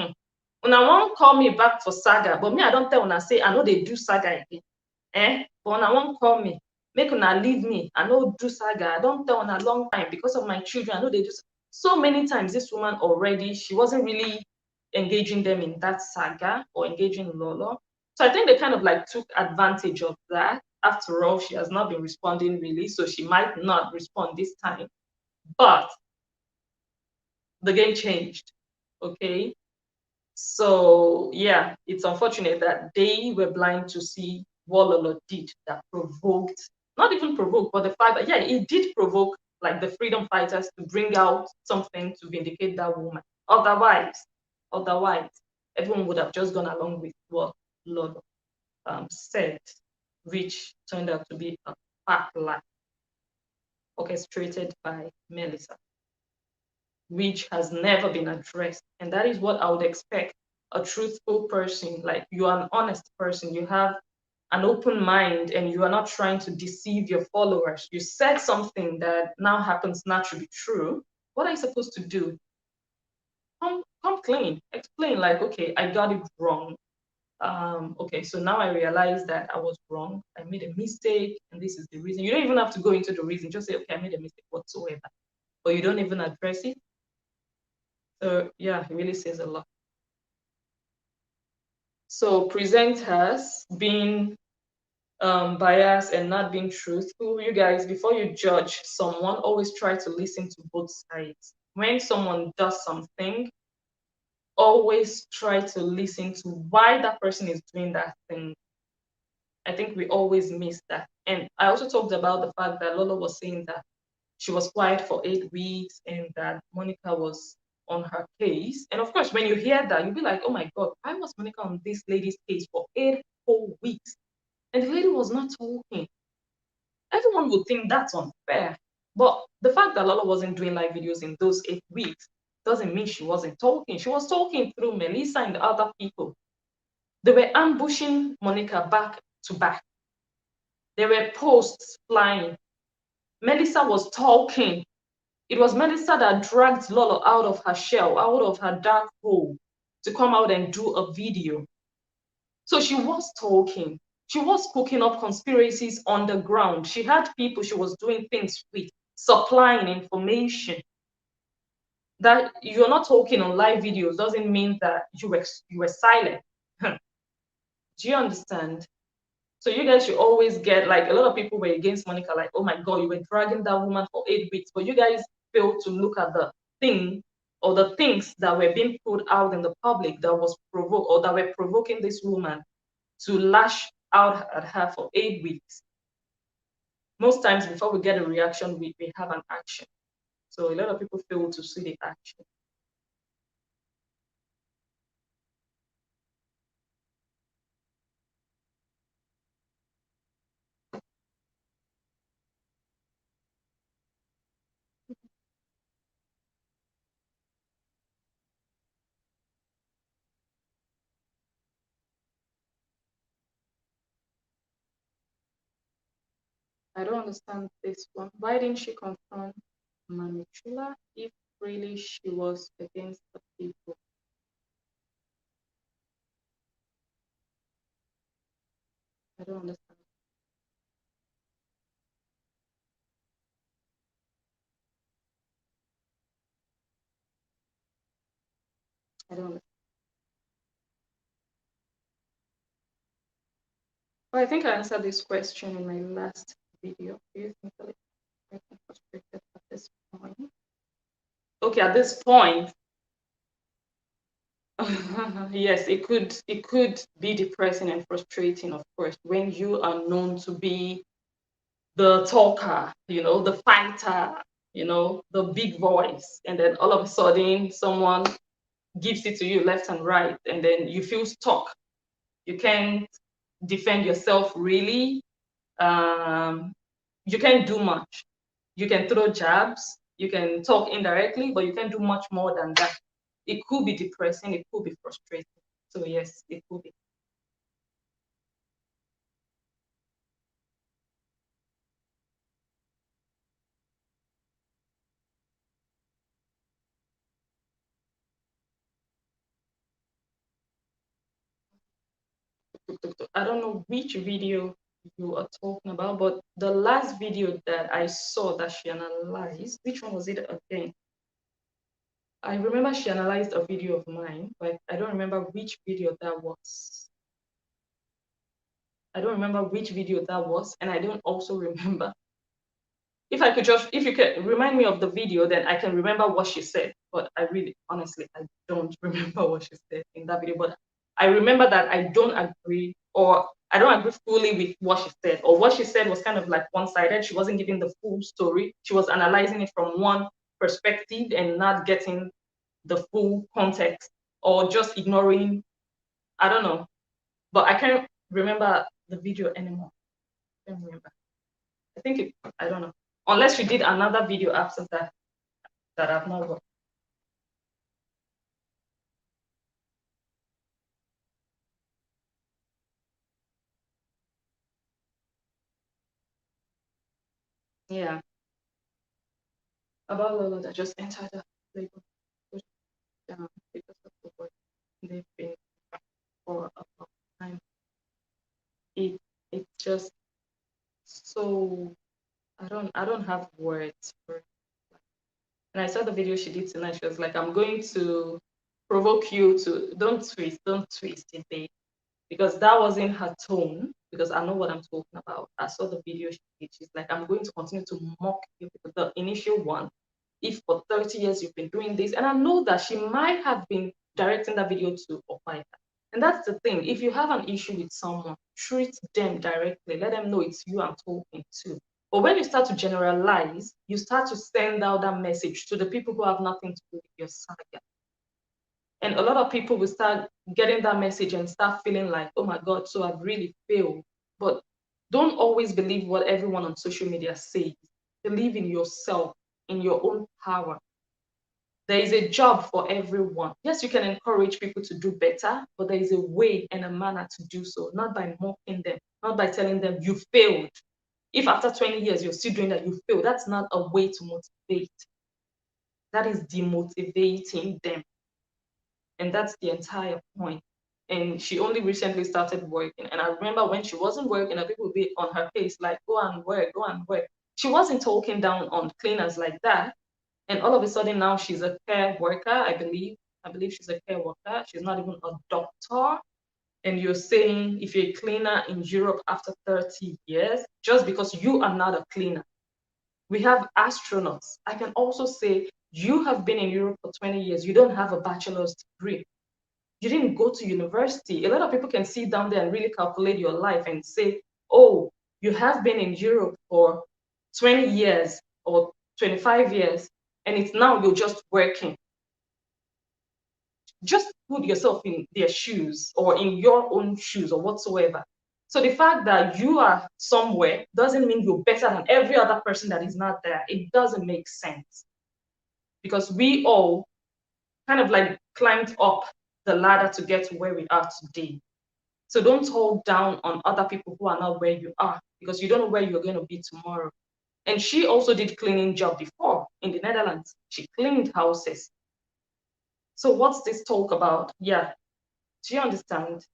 una won't call me back for saga, but me, I don't tell una say, I know they do saga again. But una won't call me. Make una leave me. I know do saga. I don't tell una long time because of my children. I know they do. So many times this woman already, she wasn't really engaging them in that saga or engaging in Lolo. So I think they kind of like took advantage of that. After all, she has not been responding really, so she might not respond this time. But the game changed. Okay. So yeah, it's unfortunate that they were blind to see what Lolo did that provoked, not even provoked, but the fact that yeah, it did provoke like the freedom fighters to bring out something to vindicate that woman. Otherwise, everyone would have just gone along with what Lolo said, which turned out to be a fat lie orchestrated by Melissa, which has never been addressed. And that is what I would expect a truthful person, like you are an honest person, you have an open mind, and you are not trying to deceive your followers. You said something that now happens not to be true. What are you supposed to do? Come clean, explain, like, okay, I got it wrong. Okay, so now I realize that I was wrong. I made a mistake, and this is the reason. You don't even have to go into the reason. Just say, okay, I made a mistake whatsoever. But you don't even address it. So yeah, it really says a lot. So presenters being biased and not being truthful, you guys, before you judge someone, always try to listen to both sides. When someone does something, always try to listen to why that person is doing that thing. I think we always miss that. And I also talked about the fact that Lola was saying that she was quiet for 8 weeks and that Monica was on her case. And of course, when you hear that, you'll be like, oh my God, why was Monica on this lady's case for 8 whole weeks? And the lady was not talking. Everyone would think that's unfair. But the fact that Lola wasn't doing live videos in those 8 weeks doesn't mean she wasn't talking. She was talking through Melissa and other people. They were ambushing Monica back to back. There were posts flying. Melissa was talking. It was Melissa that dragged Lolo out of her shell, out of her dark hole, to come out and do a video. So she was talking. She was cooking up conspiracies on the ground. She had people she was doing things with, supplying information. That you're not talking on live videos doesn't mean that you were silent. Do you understand? So you guys should always get, like, a lot of people were against Monica, like, oh my God, you were dragging that woman for 8 weeks, but you guys failed to look at the thing or the things that were being put out in the public that was provoked or that were provoking this woman to lash out at her for 8 weeks. Most times before we get a reaction, we have an action. So a lot of people fail to see the action. I don't understand this one. Why didn't she confront Manichula if really she was against the people? I don't understand. I don't understand. Well, I think I answered this question in my last video. Do you think that I'm frustrated at this point? Okay, at this point, yes, it could be depressing and frustrating, of course, when you are known to be the talker, the fighter, the big voice, and then all of a sudden someone gives it to you left and right, and then you feel stuck. You can't defend yourself really. You can't do much. You can throw jabs, you can talk indirectly, but you can't do much more than that. It could be depressing, it could be frustrating. So yes, it could be. I don't know which video you are talking about, but the last video that I saw that she analyzed, which one was it again? I remember she analyzed a video of mine, but I don't remember which video that was. I don't remember which video that was, and I don't also remember. If you can remind me of the video, then I can remember what she said. But I really, honestly, I don't remember what she said in that video. But I remember that I don't agree, or I don't agree fully with what she said, or what she said was kind of like one-sided. She wasn't giving the full story. She was analyzing it from one perspective and not getting the full context, or just ignoring. I don't know, but I can't remember the video anymore. I can't remember. I think it, I don't know. Unless she did another video after that that I've not watched. Yeah. About Lolo that just entered the labor push down because of the work they've been for a long time. It it's just so I don't have words for it. And I saw the video she did tonight. She was like, I'm going to provoke you to don't twist it, babe. Because that wasn't her tone, because I know what I'm talking about. I saw the video she did. She's like, I'm going to continue to mock you because the initial one, if for 30 years you've been doing this, and I know that she might have been directing that video to Opaita. And that's the thing. If you have an issue with someone, treat them directly. Let them know it's you I'm talking to. But when you start to generalize, you start to send out that message to the people who have nothing to do with your saga. And a lot of people will start getting that message and start feeling like, oh my God, so I've really failed. But don't always believe what everyone on social media says. Believe in yourself, in your own power. There is a job for everyone. Yes, you can encourage people to do better, but there is a way and a manner to do so, not by mocking them, not by telling them you failed. If after 20 years you're still doing that, you failed. That's not a way to motivate. That is demotivating them. And that's the entire point. And she only recently started working. And I remember when she wasn't working, and people would be on her case, like, go and work, go and work. She wasn't talking down on cleaners like that. And all of a sudden now she's a care worker, I believe. I believe she's a care worker. She's not even a doctor. And you're saying if you're a cleaner in Europe after 30 years, just because you are not a cleaner. We have astronauts. I can also say you have been in Europe for 20 years. You don't have a bachelor's degree. You didn't go to university. A lot of people can sit down there and really calculate your life and say, oh, you have been in Europe for 20 years or 25 years, and it's now you're just working. Just put yourself in their shoes or in your own shoes or whatsoever. So the fact that you are somewhere doesn't mean you're better than every other person that is not there. It doesn't make sense because we all kind of like climbed up the ladder to get to where we are today. So don't hold down on other people who are not where you are because you don't know where you're going to be tomorrow. And she also did cleaning job before in the Netherlands. She cleaned houses. So what's this talk about? Yeah, do you understand?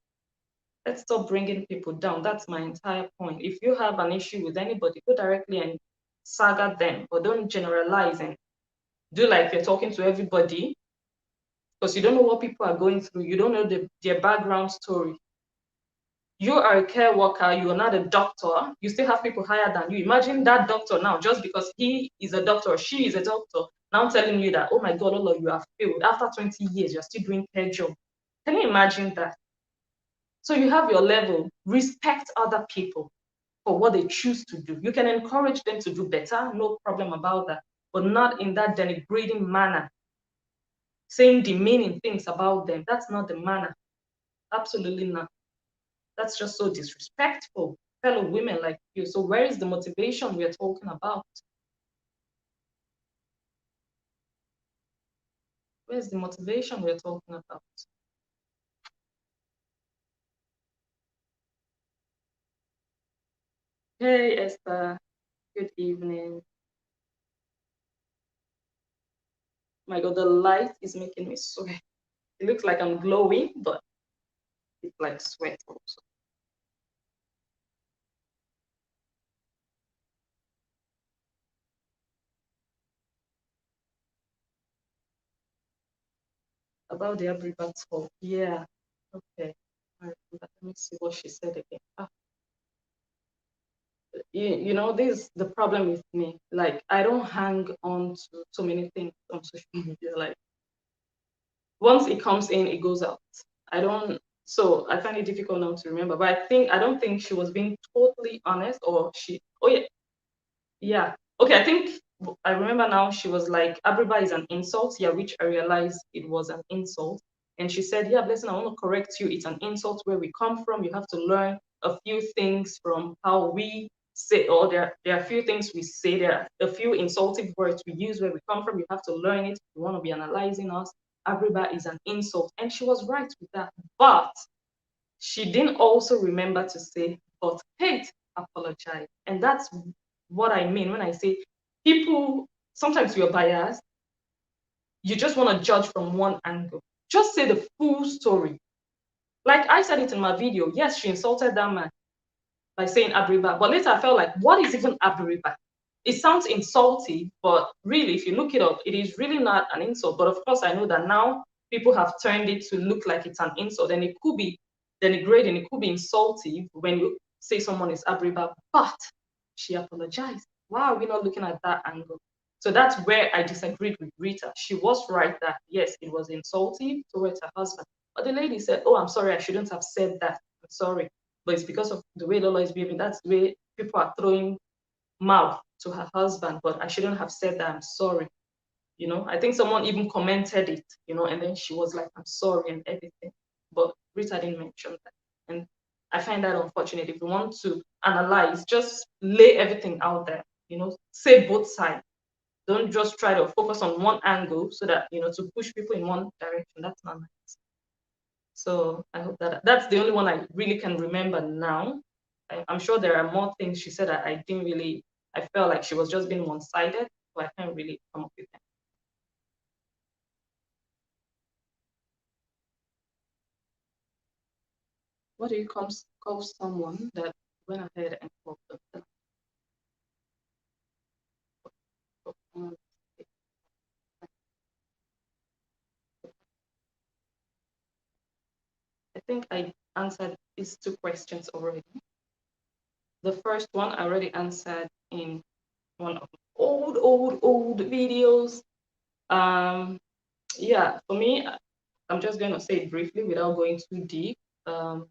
Let's stop bringing people down. That's my entire point. If you have an issue with anybody, go directly and saga them, but don't generalize and do like you're talking to everybody because you don't know what people are going through. You don't know their background story. You are a care worker, you are not a doctor, you still have people higher than you. Imagine that doctor now, just because he is a doctor or she is a doctor, now telling you that, oh my God, all of you have failed. After 20 years, you're still doing care job. Can you imagine that? So you have your level. Respect other people for what they choose to do. You can encourage them to do better, no problem about that, but not in that denigrating manner. saying demeaning things about them. That's not the manner. Absolutely not. That's just so disrespectful. Fellow women like you. So where is the motivation we're talking about? Where's the motivation we're talking about? Hey Esther, good evening. My God, the light is making me sweat. It looks like I'm glowing, but it's like sweat also. About the Abribat talk. Yeah. Okay. All right. Let me see what she said again. You know, this is the problem with me. Like, I don't hang on to so many things on social media. Like, once it comes in, it goes out. I don't, so I find it difficult now to remember. But I don't think she was being totally honest, or oh yeah, yeah. Okay, I think I remember now. She was like, Abriba is an insult. Yeah, which I realized it was an insult. And she said, yeah, Blessing, I want to correct you. It's an insult where we come from. You have to learn a few things from how we say, or there are a few things we say. There are a few insultive words we use where we come from. You have to learn it. If you want to be analyzing us, Abriba is an insult. And she was right with that. But she didn't also remember to say, but Kate apologized. And that's what I mean when I say people, sometimes you're biased, you just want to judge from one angle. Just say the full story. Like I said it in my video, yes, she insulted that man by saying Abriba. But later I felt like, what is even Abriba? It sounds insulting, but really, if you look it up, it is really not an insult. But of course, I know that now people have turned it to look like it's an insult, and it could be denigrating, it could be insulting when you say someone is Abriba, but she apologized. Why are we not looking at that angle? So that's where I disagreed with Rita. She was right that yes, it was insulting towards her husband. But the lady said, oh, I'm sorry, I shouldn't have said that. I'm sorry. But it's because of the way Lola is behaving. That's the way people are throwing mouth to her husband. But I shouldn't have said that. I'm sorry. You know, I think someone even commented it, you know, and then she was like, I'm sorry and everything. But Rita didn't mention that. And I find that unfortunate. If you want to analyze, just lay everything out there, you know, say both sides. Don't just try to focus on one angle so that, you know, to push people in one direction. That's not nice. So I hope that that's the only one I really can remember now. I'm sure there are more things she said that I didn't really, I felt like she was just being one-sided, but I can't really come up with them. What do you call someone that went ahead and called them? I think I answered these two questions already. The first one I already answered in one of the old videos. Um, yeah, for me, I'm just going to say it briefly without going too deep. Um,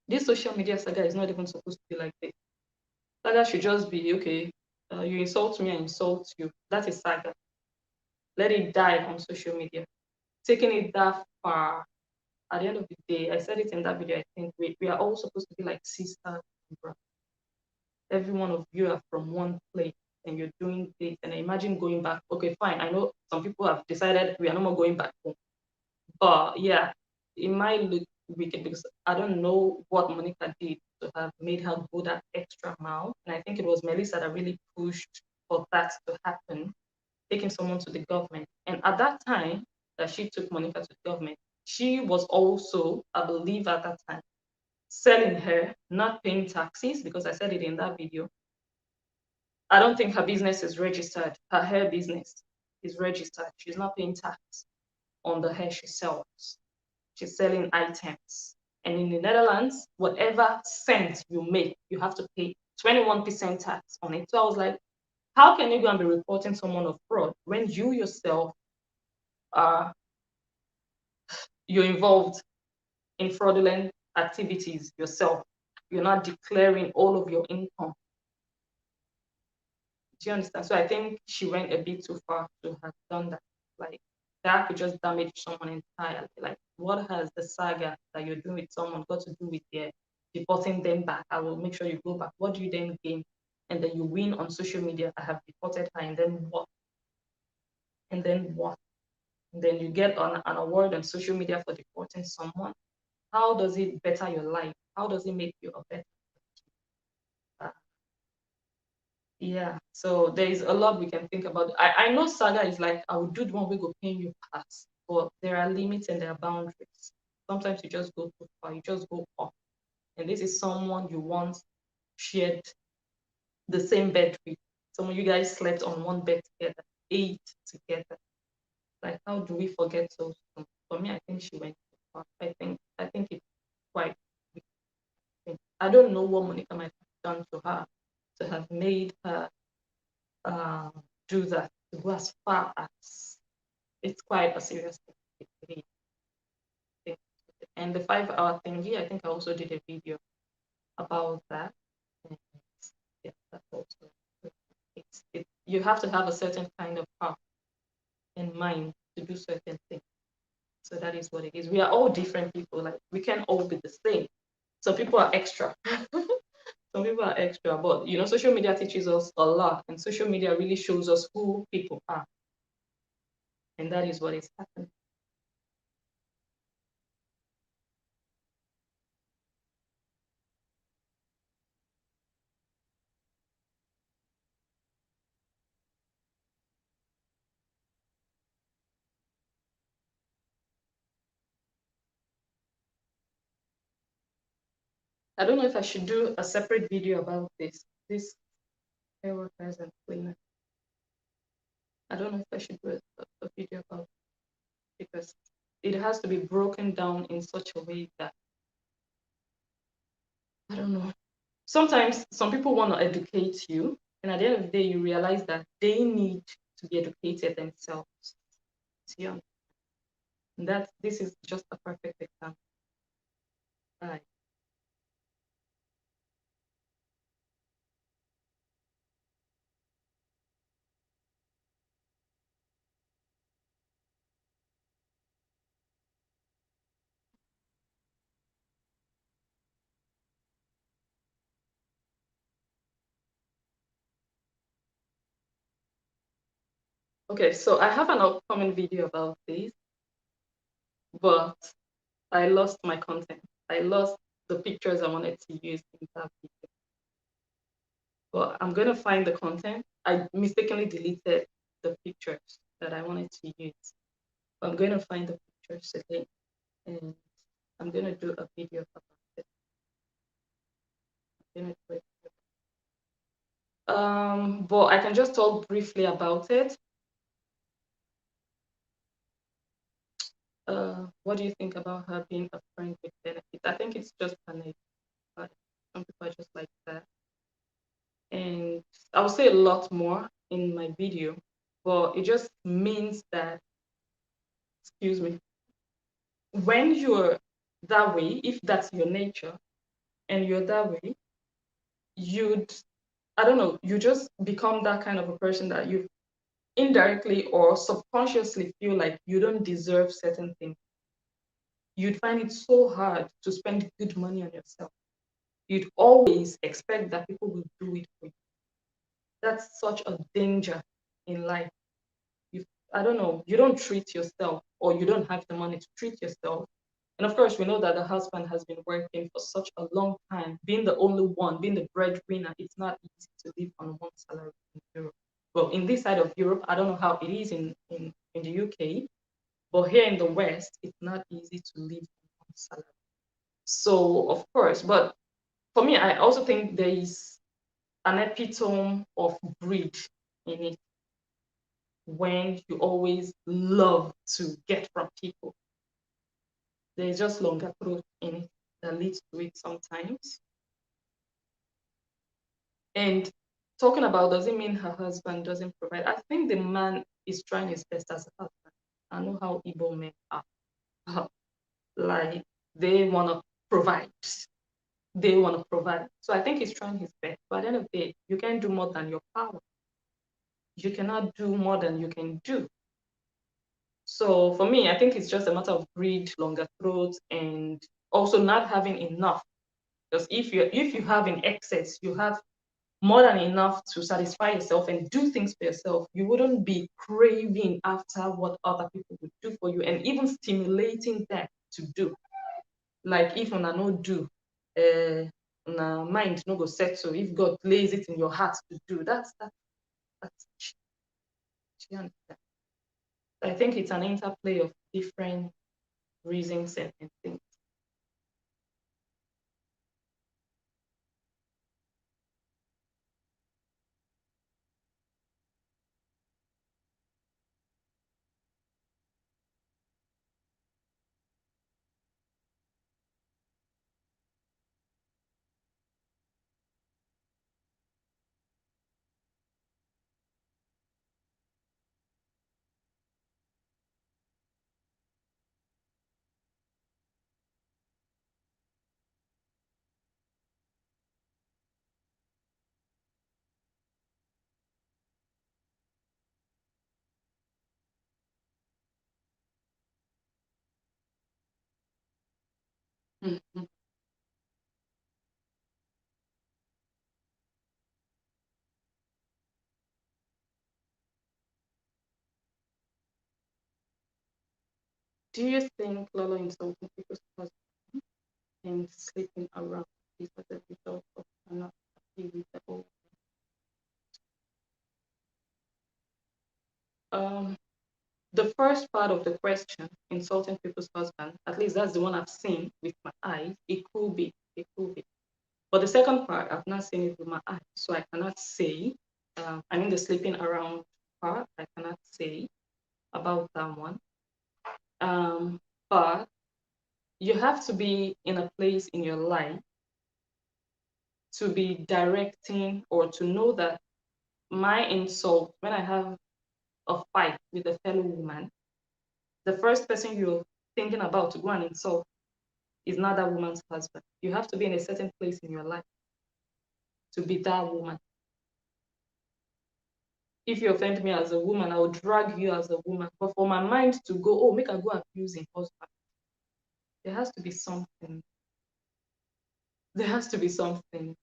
this social media saga is not even supposed to be like this. Saga should just be okay. You insult me, I insult you. That is saga. Let it die on social media. Taking it that far, at the end of the day, I said it in that video. I think we are all supposed to be like sisters and brothers. Every one of you are from one place and you're doing this. And imagine going back. Okay, fine. I know some people have decided we are no more going back home. But yeah, it might look wicked because I don't know what Monica did to have made her go that extra mile. And I think it was Melissa that really pushed for that to happen, taking someone to the government. And at that time that she took Monica to the government, she was also, I believe at that time, selling her, not paying taxes, because I said it in that video. I don't think her business is registered. Her hair business is registered. She's not paying tax on the hair she sells. She's selling items. And in the Netherlands, whatever cent you make, you have to pay 21% tax on it. So I was like, how can you go and be reporting someone of fraud when you yourself are you're involved in fraudulent activities yourself? You're not declaring all of your income. Do you understand? So I think she went a bit too far to have done that. Like that could just damage someone entirely. Like, what has the saga that you're doing with someone got to do with their deporting them back? I will make sure you go back. What do you then gain? And then you win on social media. I have deported her, and then what? And then what? And then you get an award on social media for deporting someone. How does it better your life? How does it make you a better person? Yeah, so there is a lot we can think about. I know saga is like, I will do the one we go paying you pass, but there are limits and there are boundaries. Sometimes you just go too far, you just go off. And this is someone you once shared the same bed with. Someone you guys slept on one bed together, ate together. Like, how do we forget so soon? For me, I think she went too far. I think it's quite. I don't know what Monica might have done to her to have made her uh, do that, to go as far as. It's quite a serious thing. And the 5 hour thingy, I think I also did a video about that. And yeah, that's also you have to have a certain kind of heart and mind to do certain things. So that is what it is. We are all different people. Like, we can't all be the same. Some people are extra. Some people are extra, but social media teaches us a lot, and social media really shows us who people are, and that is what is happening. I don't know if I should do a separate video about this hair workers and cleaners. I don't know if I should do a video about it, because it has to be broken down in such a way that, I don't know. Sometimes some people want to educate you, and at the end of the day, you realize that they need to be educated themselves. Yeah. And this is just a perfect example. Right. Okay, so I have an upcoming video about this, but I lost my content. I lost the pictures I wanted to use in that video. But I'm going to find the content. I mistakenly deleted the pictures that I wanted to use. But I'm going to find the pictures again, and I'm going to do a video about it. I'm going to do it. But I can just talk briefly about it. What do you think about her being a friend with benefits? I think it's just an idea, but some people are just like that. And I'll say a lot more in my video, but it just means that, excuse me, when you're that way, if that's your nature and you're that way, you'd, I don't know, you just become that kind of a person that you indirectly or subconsciously feel like you don't deserve certain things. You'd find it so hard to spend good money on yourself. You'd always expect that people will do it for you. That's such a danger in life. You, I don't know, you don't treat yourself, or you don't have the money to treat yourself. And of course, we know that the husband has been working for such a long time, being the only one, being the breadwinner. It's not easy to live on one salary in Europe. Well, in this side of Europe, I don't know how it is in the UK, but here in the West, it's not easy to live on one salary. So, of course, but for me, I also think there is an epitome of greed in it, when you always love to get from people. There's just longer truth in it that leads to it sometimes. And talking about, does it mean her husband doesn't provide? I think the man is trying his best as a husband. I know how Igbo men are. Like, they want to provide. They want to provide. So I think he's trying his best. But at the end of the day, you can't do more than your power. You cannot do more than you can do. So for me, I think it's just a matter of greed, longer throats, and also not having enough. Because if you have in excess, you have more than enough to satisfy yourself and do things for yourself, you wouldn't be craving after what other people would do for you and even stimulating them to do. Like if una no do, una mind no go settle. If God lays it in your heart to do, that's you understand? I think it's an interplay of different reasons and things. Mhm. Do you think Lolo insulting people's husband and sleeping around is as a result of not happy with the old? Um, the first part of the question, insulting people's husband, at least that's the one I've seen with my eyes. It could be, it could be. But the second part, I've not seen it with my eyes, so I cannot say. I mean, the sleeping around part, I cannot say about that one. But you have to be in a place in your life to be directing or to know that my insult, when I have a fight with a fellow woman, the first person you're thinking about to go and insult is not that woman's husband. You have to be in a certain place in your life to be that woman. If you offend me as a woman, I will drag you as a woman. But for my mind to go, oh, make I go abuse him husband, there has to be something. There has to be something.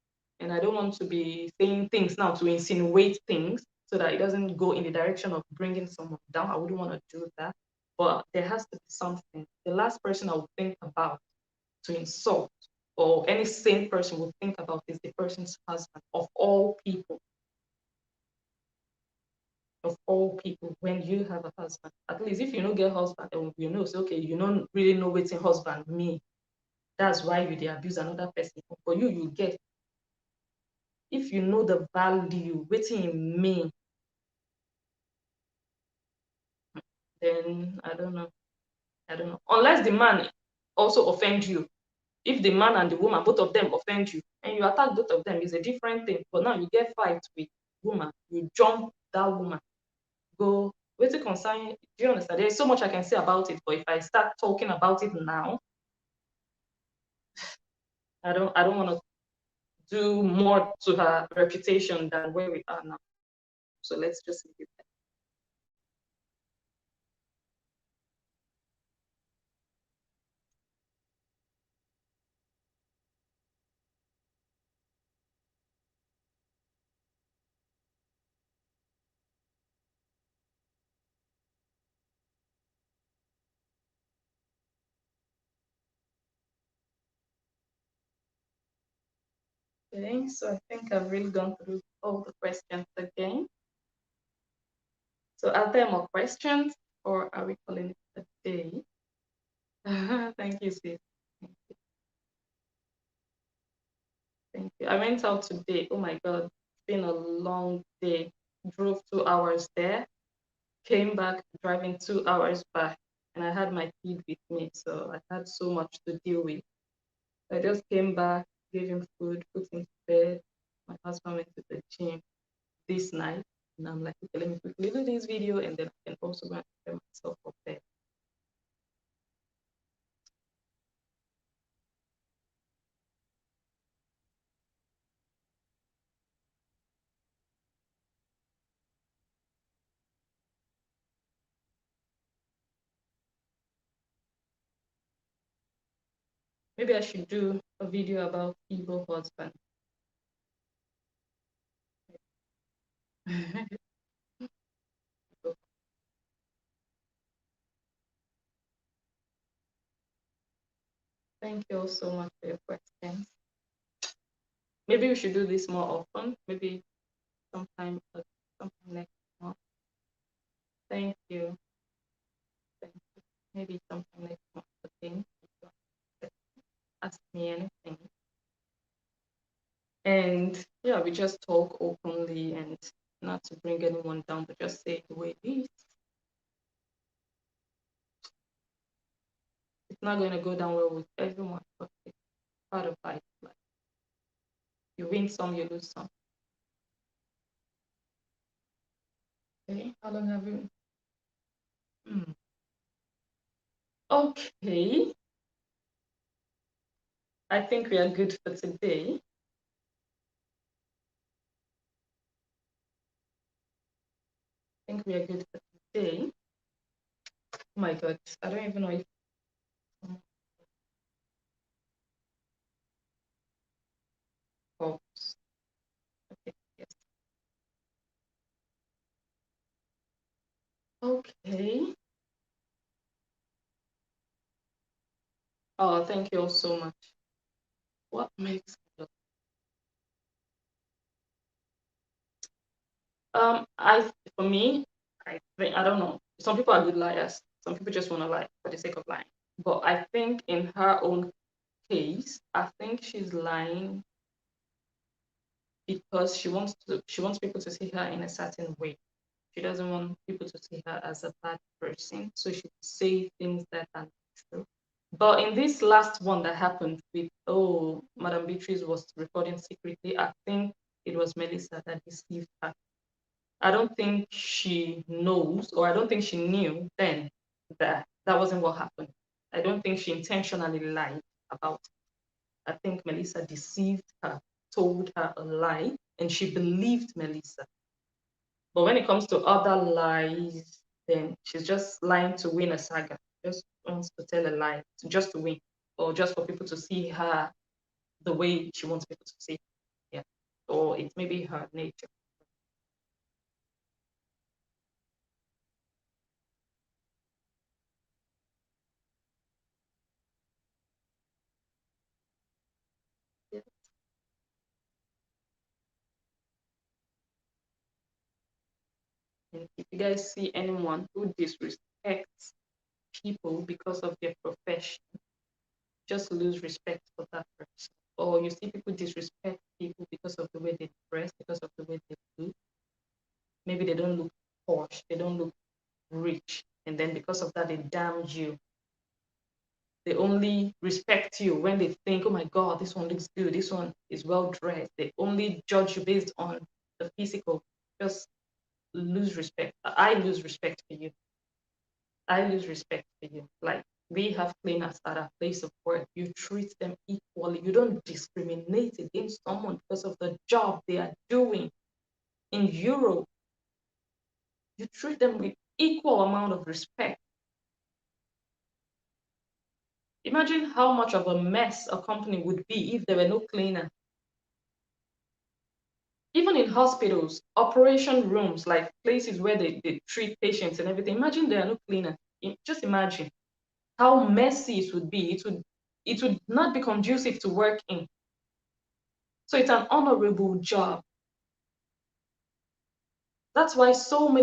And I don't want to be saying things now to insinuate things so that it doesn't go in the direction of bringing someone down. I wouldn't want to do that. But there has to be something. The last person I would think about to insult or any sane person would think about is the person's husband of all people. Of all people, when you have a husband, at least if you don't get husband, then you know, so okay, you don't really know what a husband mean. That's why you they abuse another person. For you, you get if you know the value, waiting in me, then I don't know. I don't know. Unless the man also offend you. If the man and the woman, both of them offend you, and you attack both of them, is a different thing. But now you get fight with woman, you jump that woman, go. Wait to concern. Do you understand? There's so much I can say about it, but if I start talking about it now, I don't want to do more to her reputation than where we are now. So let's just leave it there. Okay, so I think I've really gone through all the questions again. So are there more questions or are we calling it a day? Thank you, sis. Thank you. Thank you. I went out today. Oh my God, it's been a long day. Drove 2 hours there, came back driving 2 hours back, and I had my kid with me, so I had so much to deal with. I just came back, gave him food, put him to bed. My husband went to the gym this night, and I'm like, okay, let me quickly do this video, and then I can also go and prepare myself for bed. Maybe I should do a video about evil husband. Thank you all so much for your questions. Maybe we should do this more often. Maybe sometime, sometime next month. Thank you. Thank you. Maybe sometime next month again. If you want to ask me anything. And yeah, we just talk openly and not to bring anyone down, but just say the way it is. It's not going to go down well with everyone, but it's part of life. Like, you win some, you lose some. Okay, how long have you? Okay, I think we are good for today. I think we are good for today. Oh my God, I don't even know if. Oh, okay, yes. Okay. Oh, thank you all so much. What makes I for me, I think I don't know. Some people are good liars. Some people just want to lie for the sake of lying. But I think in her own case, I think she's lying because she wants people to see her in a certain way. She doesn't want people to see her as a bad person, so she say things that are not true. But in this last one that happened with, Madam Beatrice was recording secretly, I think it was Melissa that deceived her. I don't think she knows, or I don't think she knew then that that wasn't what happened. I don't think she intentionally lied about it. I think Melissa deceived her, told her a lie, and she believed Melissa. But when it comes to other lies, then she's just lying to win a saga. Just wants to tell a lie just to win, or just for people to see her the way she wants people to see. Yeah, or it may be her nature. Yeah. And if you guys see anyone who disrespects people because of their profession, just lose respect for that person. Or you see people disrespect people because of the way they dress, because of the way they look. Maybe they don't look posh, they don't look rich, and then because of that, they damn you. They only respect you when they think, oh my God, this one looks good, this one is well dressed. They only judge you based on the physical. Just lose respect. I lose respect for you. I lose respect for you. Like, we have cleaners at our place of work. You treat them equally. You don't discriminate against someone because of the job they are doing. In Europe, you treat them with equal amount of respect. Imagine how much of a mess a company would be if there were no cleaner. Even in hospitals, operation rooms, like places where they treat patients and everything, imagine there are no cleaner. Just imagine how messy it would be. It would not be conducive to work in. So it's an honorable job. That's why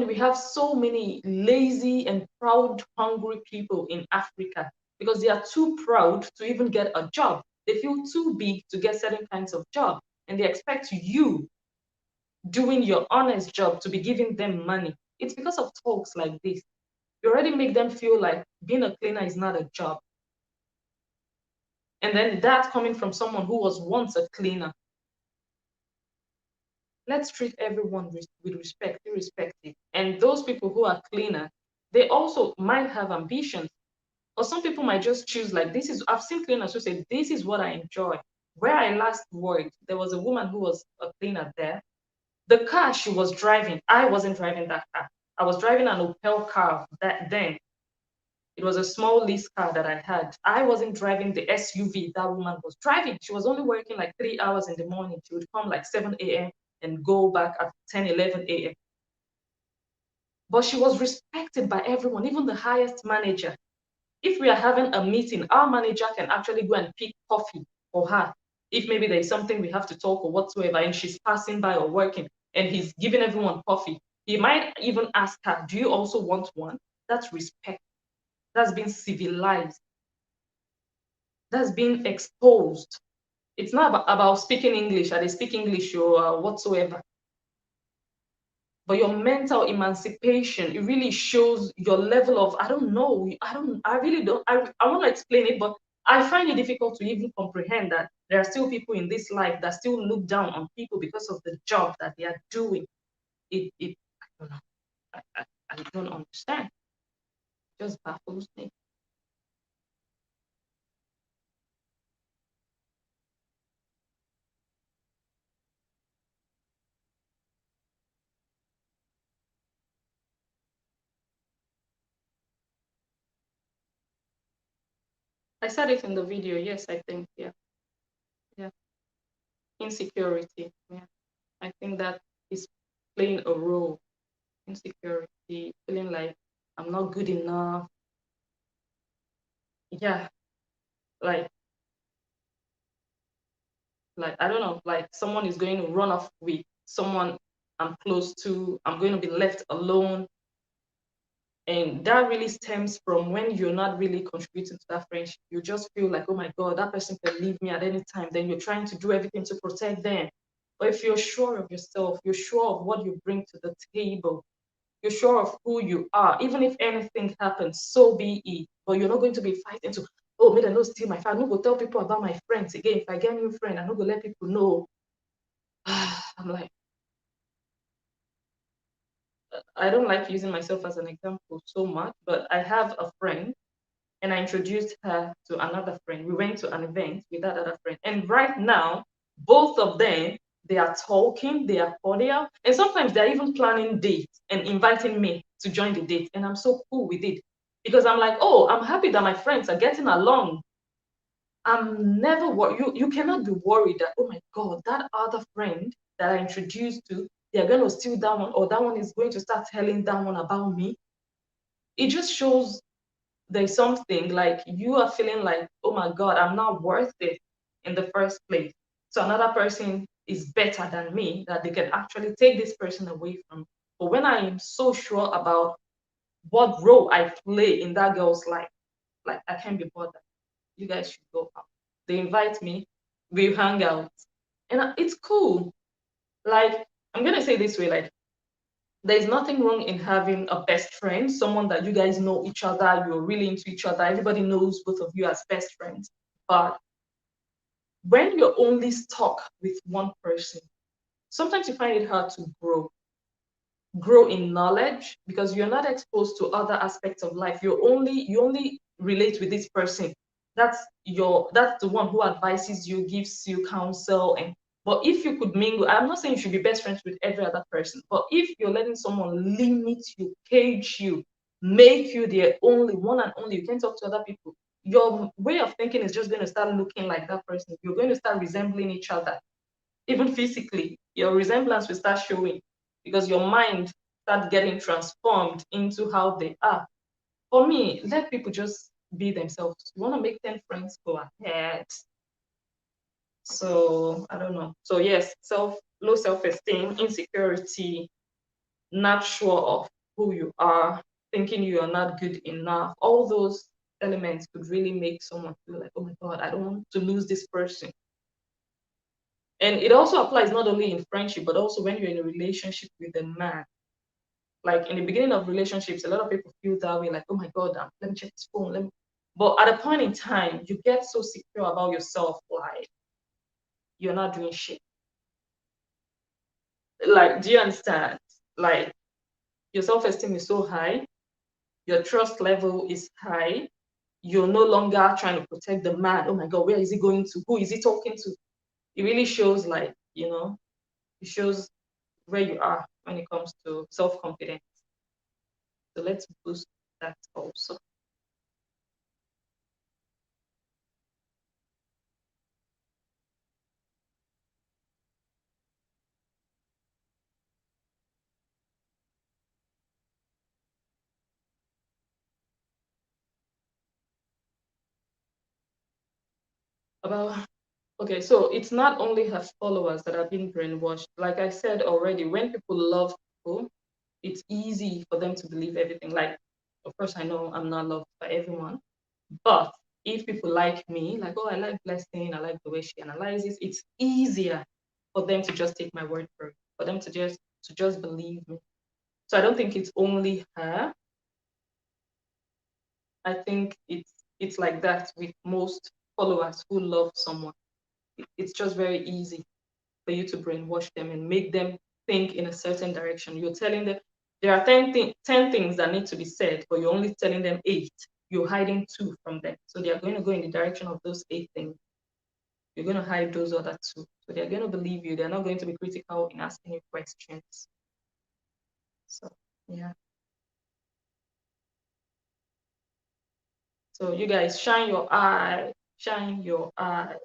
we have so many lazy and proud, hungry people in Africa, because they are too proud to even get a job. They feel too big to get certain kinds of job, and they expect you doing your honest job to be giving them money. It's because of talks like this. You already make them feel like being a cleaner is not a job. And then that coming from someone who was once a cleaner. Let's treat everyone with respect, irrespective. And those people who are cleaner, they also might have ambitions. Or some people might just choose, like, I've seen cleaners who say, this is what I enjoy. Where I last worked, there was a woman who was a cleaner there. The car she was driving, I wasn't driving that car. I was driving an Opel car then. It was a small lease car that I had. I wasn't driving the SUV that woman was driving. She was only working like 3 hours in the morning. She would come like 7 a.m. and go back at 10, 11 a.m. But she was respected by everyone, even the highest manager. If we are having a meeting, our manager can actually go and pick coffee for her. If maybe there's something we have to talk or whatsoever, and she's passing by or working, and he's giving everyone coffee, he might even ask her, do you also want one? That's respect. That's being civilized. That's being exposed. It's not about speaking English, or they speak English or whatsoever. But your mental emancipation, it really shows your level of, I don't know, I really don't, I want to explain it, but I find it difficult to even comprehend that there are still people in this life that still look down on people because of the job that they are doing. I don't know. I don't understand. It just baffles me. I said it in the video, yes, I think, yeah. Yeah. Insecurity. Yeah. I think that is playing a role. Insecurity, feeling like I'm not good enough. Yeah, like I don't know, like someone is going to run off with someone I'm close to, I'm going to be left alone. And that really stems from when you're not really contributing to that friendship. You just feel like, oh my God, that person can leave me at any time. Then you're trying to do everything to protect them. But if you're sure of yourself, you're sure of what you bring to the table, you're sure of who you are, even if anything happens, so be it. But you're not going to be fighting to, oh, maybe I don't steal my friend. I'm not going to tell people about my friends again. If I get a new friend, I'm not going to let people know. I'm like, I don't like using myself as an example so much, but I have a friend and I introduced her to another friend. We went to an event with that other friend. And right now, both of them, they are talking, they are cordial, and sometimes they're even planning dates and inviting me to join the date. And I'm so cool with it because I'm like, oh, I'm happy that my friends are getting along. I'm never worried. You cannot be worried that, oh my God, that other friend that I introduced to, they're going to steal that one, or that one is going to start telling that one about me. It just shows there's something like you are feeling like, oh my God, I'm not worth it in the first place. So another person is better than me, that they can actually take this person away from me. But when I am so sure about what role I play in that girl's life, like I can't be bothered. You guys should go out. They invite me, we hang out. And it's cool. Like, I'm gonna say this way, like, there's nothing wrong in having a best friend, someone that you guys know each other, you're really into each other, everybody knows both of you as best friends. But when you're only stuck with one person, sometimes you find it hard to grow in knowledge because you're not exposed to other aspects of life. You only relate with this person. That's the one who advises you, gives you counsel. And but if you could mingle, I'm not saying you should be best friends with every other person, but if you're letting someone limit you, cage you, make you their only one and only, you can't talk to other people, your way of thinking is just going to start looking like that person. You're going to start resembling each other. Even physically, your resemblance will start showing because your mind start getting transformed into how they are. For me, let people just be themselves. You want to make 10 friends, go ahead. So I don't know. So yes, low self-esteem, insecurity, not sure of who you are, thinking you are not good enough. All those elements could really make someone feel like, oh my God, I don't want to lose this person. And it also applies not only in friendship, but also when you're in a relationship with a man. Like in the beginning of relationships, a lot of people feel that way, like, oh my God, let me check his phone. But at a point in time, you get so secure about yourself, like you're not doing shit. Like, do you understand? Like your self-esteem is so high, your trust level is high, you're no longer trying to protect the man. Oh my God, where is he going to? Who is he talking to? It really shows like, it shows where you are when it comes to self-confidence. So let's boost that also. About okay, so it's not only her followers that are being brainwashed. Like I said already, when people love people, it's easy for them to believe everything. Like, of course, I know I'm not loved by everyone, but if people like me, like, oh, I like Blessing, I like the way she analyzes, it's easier for them to just take my word for it, for them to just believe me. So I don't think it's only her. I think it's like that with most followers who love someone. It's just very easy for you to brainwash them and make them think in a certain direction. You're telling them there are 10 things that need to be said, but you're only telling them eight. You're hiding two from them. So they are going to go in the direction of those eight things. You're going to hide those other two. So they're going to believe you. They're not going to be critical in asking you questions. So, yeah. So you guys shine your eye, shine your eye,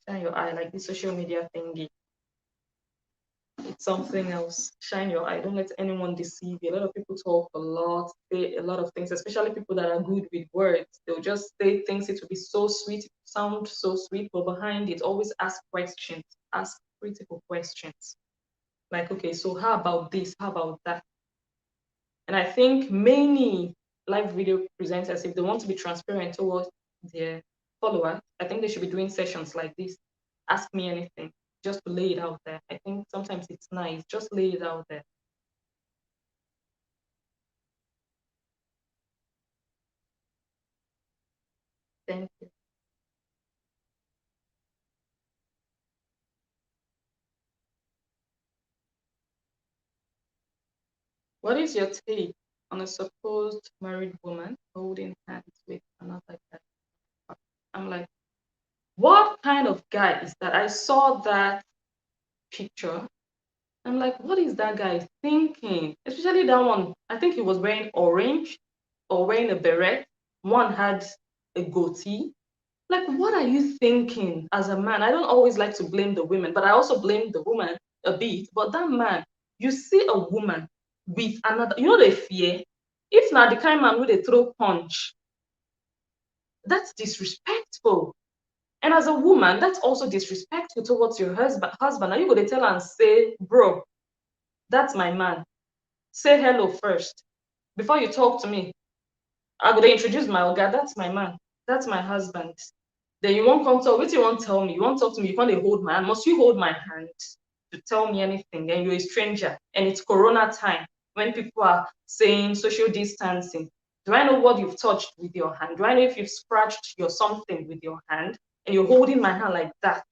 shine your eye like this social media thingy. It's something else. Shine your eye. Don't let anyone deceive you. A lot of people talk a lot, say a lot of things, especially people that are good with words. They'll just say things, it will be so sweet, sound so sweet, but behind it, always ask questions, ask critical questions. Like, okay, so how about this? How about that? And I think many live video presenters, if they want to be transparent towards their followers, I think they should be doing sessions like this. Ask me anything, just to lay it out there. I think sometimes it's nice, just lay it out there. Thank you. What is your take on a supposed married woman holding hands with another guy? I'm like, what kind of guy is that? I saw that picture. I'm like, what is that guy thinking? Especially that one. I think he was wearing orange or wearing a beret. One had a goatee. Like, what are you thinking as a man? I don't always like to blame the women, but I also blame the woman a bit. But that man, you see a woman with another, the fear. If not the kind man with a throw punch, that's disrespectful. And as a woman, that's also disrespectful towards your husband. Husband, are you going to tell and say, bro, that's my man. Say hello first before you talk to me. I go to introduce my oga. That's my man. That's my husband. Then you won't come talk. What you won't tell me? You won't talk to me. You can't hold my hand. Must you hold my hand to tell me anything? And you're a stranger. And it's Corona time when people are saying social distancing. Do I know what you've touched with your hand? Do I know if you've scratched your something with your hand? And you're holding my hand like that.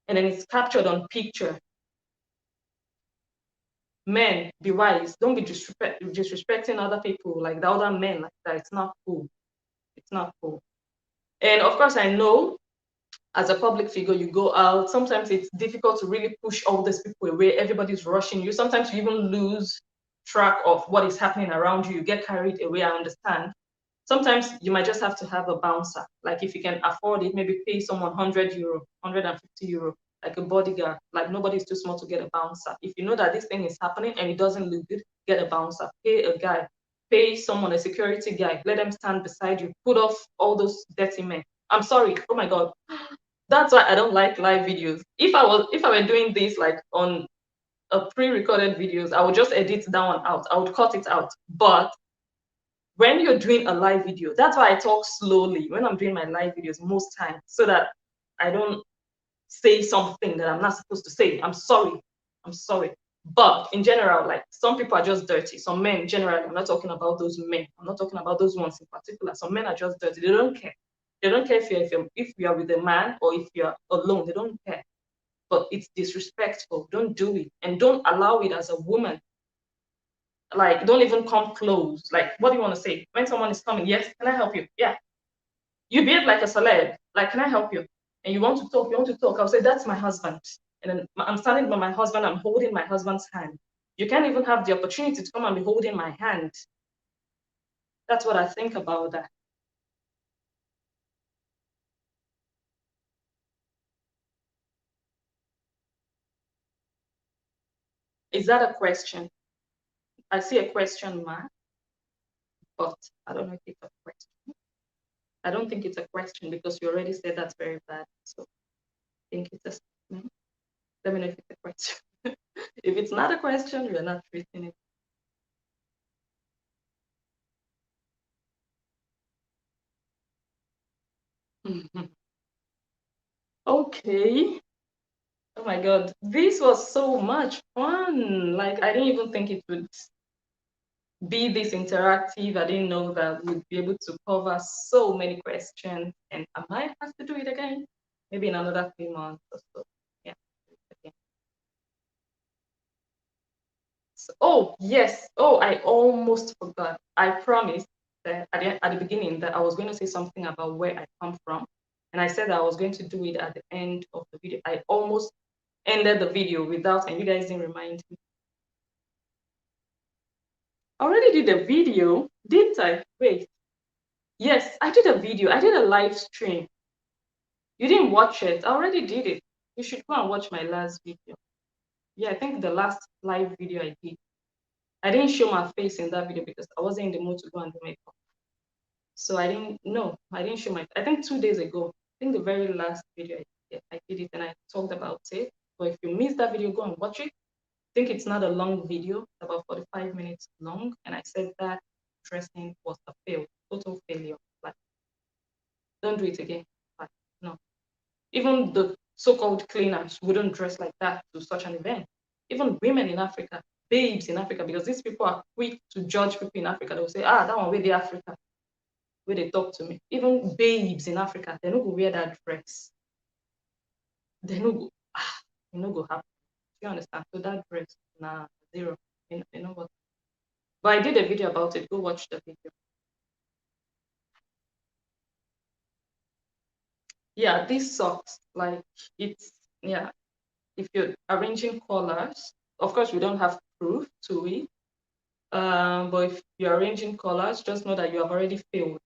And then it's captured on picture. Men, be wise. Don't be disrespecting other people like the other men like that. It's not cool. It's not cool. And of course, I know as a public figure, you go out. Sometimes it's difficult to really push all these people away. Everybody's rushing you. Sometimes you even lose track of what is happening around you. You get carried away. I understand. Sometimes you might just have to have a bouncer. Like if you can afford it, maybe pay someone €100, €150, like a bodyguard. Like nobody's too small to get a bouncer. If you know that this thing is happening and it doesn't look good, get a bouncer. Pay a guy. Pay someone, a security guy. Let them stand beside you. Put off all those dirty men. I'm sorry. Oh my God. That's why I don't like live videos. If I were doing this like on a pre-recorded videos, I would just edit that one out. I would cut it out. But when you're doing a live video, that's why I talk slowly when I'm doing my live videos most times, so that I don't say something that I'm not supposed to say. I'm sorry. I'm sorry. But in general, like some people are just dirty. Some men, generally, I'm not talking about those men. I'm not talking about those ones in particular. Some men are just dirty. They don't care. They don't care if you are with a man or if you're alone. They don't care. But it's disrespectful. Don't do it. And don't allow it as a woman. Like, don't even come close. Like, what do you want to say? When someone is coming, yes, can I help you? Yeah. You behave like a celeb. Like, can I help you? And you want to talk. I'll say, that's my husband. And then I'm standing by my husband, I'm holding my husband's hand. You can't even have the opportunity to come and be holding my hand. That's what I think about that. Is that a question? I see a question mark, but I don't know if it's a question. I don't think it's a question because you already said that's very bad. So I think it's a statement. Let me know if it's a question. If it's not a question, you're not treating it. Okay. Oh my God, this was so much fun. Like, I didn't even think it would be this interactive. I didn't know that we'd be able to cover so many questions. And I might have to do it again, maybe in another 3 months or so. Yeah. Okay. So, oh, yes. Oh, I almost forgot. I promised that at the beginning that I was going to say something about where I come from. And I said that I was going to do it at the end of the video. I almost ended the video without, and you guys didn't remind me. I already did a video, didn't I? Wait. Yes, I did a video. I did a live stream. You didn't watch it. I already did it. You should go and watch my last video. Yeah, I think the last live video I did. I didn't show my face in that video because I wasn't in the mood to go and do makeup. So I didn't, no, I didn't show my, I think 2 days ago, I think the very last video I did it and I talked about it. But if you missed that video, go and watch it. I think it's not a long video, about 45 minutes long. And I said that dressing was a fail, total failure. Like, don't do it again. Like, no. Even the so-called cleaners wouldn't dress like that to such an event. Even women in Africa, babes in Africa, because these people are quick to judge people in Africa. They'll say, ah, that one with the Africa, where they talk to me. Even babes in Africa, they don't go wear that dress. They don't go, they don't go happen. You understand? So that dress, nah, zero. You know what? But I did a video about it. Go watch the video. Yeah, this sucks. Like, it's, yeah, if you're arranging colors, of course we don't have proof to it. But if you're arranging colors, just know that you have already failed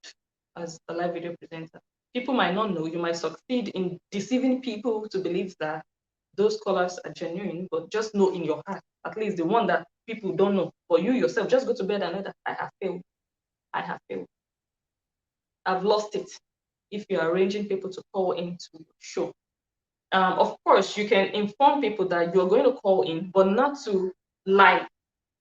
as a live video presenter. People might not know. You might succeed in deceiving people to believe that those colors are genuine, but just know in your heart, at least the one that people don't know. But you yourself, just go to bed and know that I have failed. I have failed. I've lost it. If you're arranging people to call into your show, of course, you can inform people that you're going to call in, but not to lie.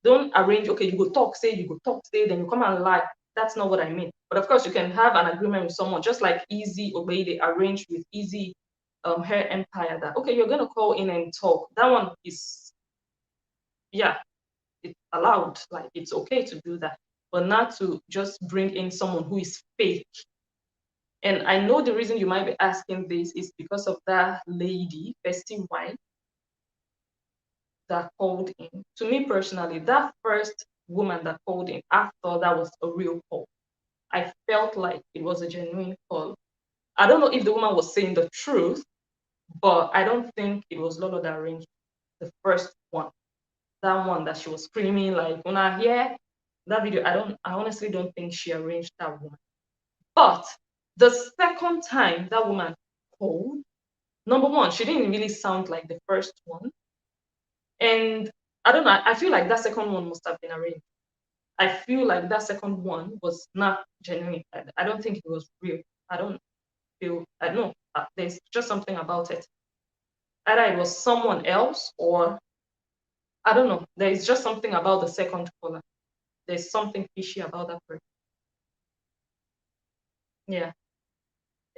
Don't arrange, okay, you go talk, say, then you come and lie. That's not what I mean. But of course, you can have an agreement with someone, just like Easy Obey, they arranged with Easy Hair Empire that, okay, you're going to call in and talk. That one is, yeah, it's allowed. Like, it's okay to do that. But not to just bring in someone who is fake. And I know the reason you might be asking this is because of that lady, Festy White, that called in. To me personally, that first woman that called in, I thought that was a real call. I felt like it was a genuine call. I don't know if the woman was saying the truth, but I don't think it was Lolo that arranged the first one. That one that she was screaming like, when I hear that video, I honestly don't think she arranged that one. But the second time that woman called, number one, she didn't really sound like the first one. And I don't know, I feel like that second one must have been arranged. I feel like that second one was not genuine. I don't think it was real. I don't feel, I don't know, there's just something about it. Either it was someone else or I don't know. There is just something about the second caller. There's something fishy about that person. Yeah.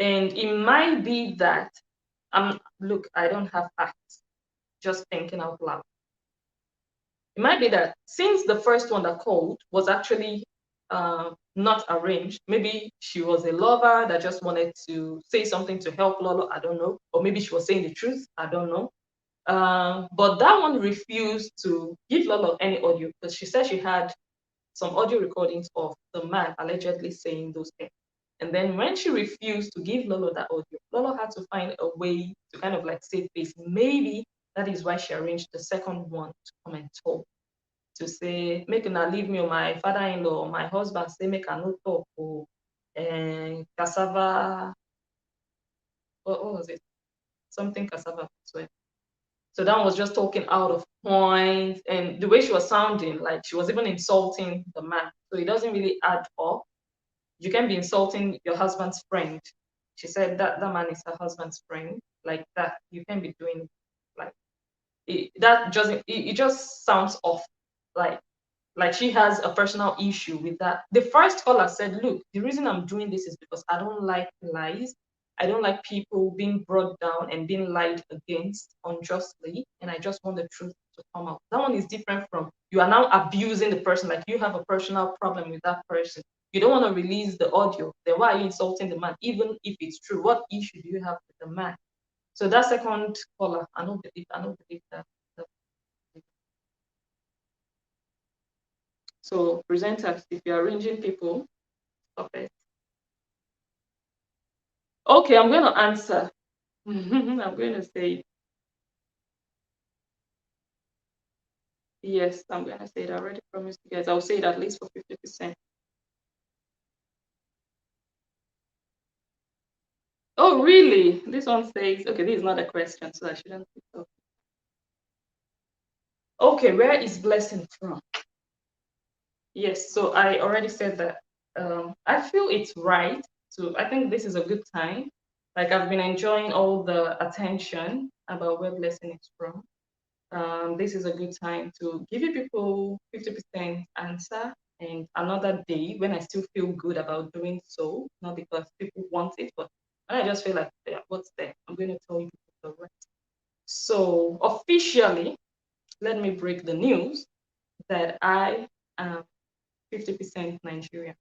And it might be that, look, I don't have facts, just thinking out loud. It might be that since the first one that called was actually not arranged, maybe she was a lover that just wanted to say something to help Lolo, I don't know. Or maybe she was saying the truth, I don't know. But that one refused to give Lolo any audio because she said she had some audio recordings of the man allegedly saying those things. And then when she refused to give Lolo that audio, Lolo had to find a way to kind of like save face. Maybe that is why she arranged the second one to come and talk, to say, make una leave me or my father-in-law or my husband say, make I no talk or cassava, what was it? Something cassava. So that one was just talking out of point. And the way she was sounding, like she was even insulting the man. So it doesn't really add up. you can be insulting your husband's friend. She said that that man is her husband's friend. Like that, you can be doing it. Like that just it just sounds off. Like like she has a personal issue with that. The first caller said, look, the reason I'm doing this is because I don't like lies. I don't like people being brought down and being lied against unjustly. And I just want the truth to come out. That one is different from you are now abusing the person, like you have a personal problem with that person. You don't want to release the audio. Then why are you insulting the man? Even if it's true, what issue do you have with the man? So that second caller, I don't believe that. So presenters, if you're arranging people, stop it. Okay, I'm going to answer. I'm going to say yes. I'm going to say it. I already promised you guys. I'll say it at least for 50%. Oh, really? This one says, okay, this is not a question, so I shouldn't. Okay, where is blessing from? Yes, so I already said that. I feel it's right. So I think this is a good time. Like I've been enjoying all the attention about where blessing is from. This is a good time to give you people 50% answer and another day when I still feel good about doing so, not because people want it, but when I just feel like, yeah, what's there? I'm going to tell you the rest. So officially, let me break the news that I am 50% Nigerian.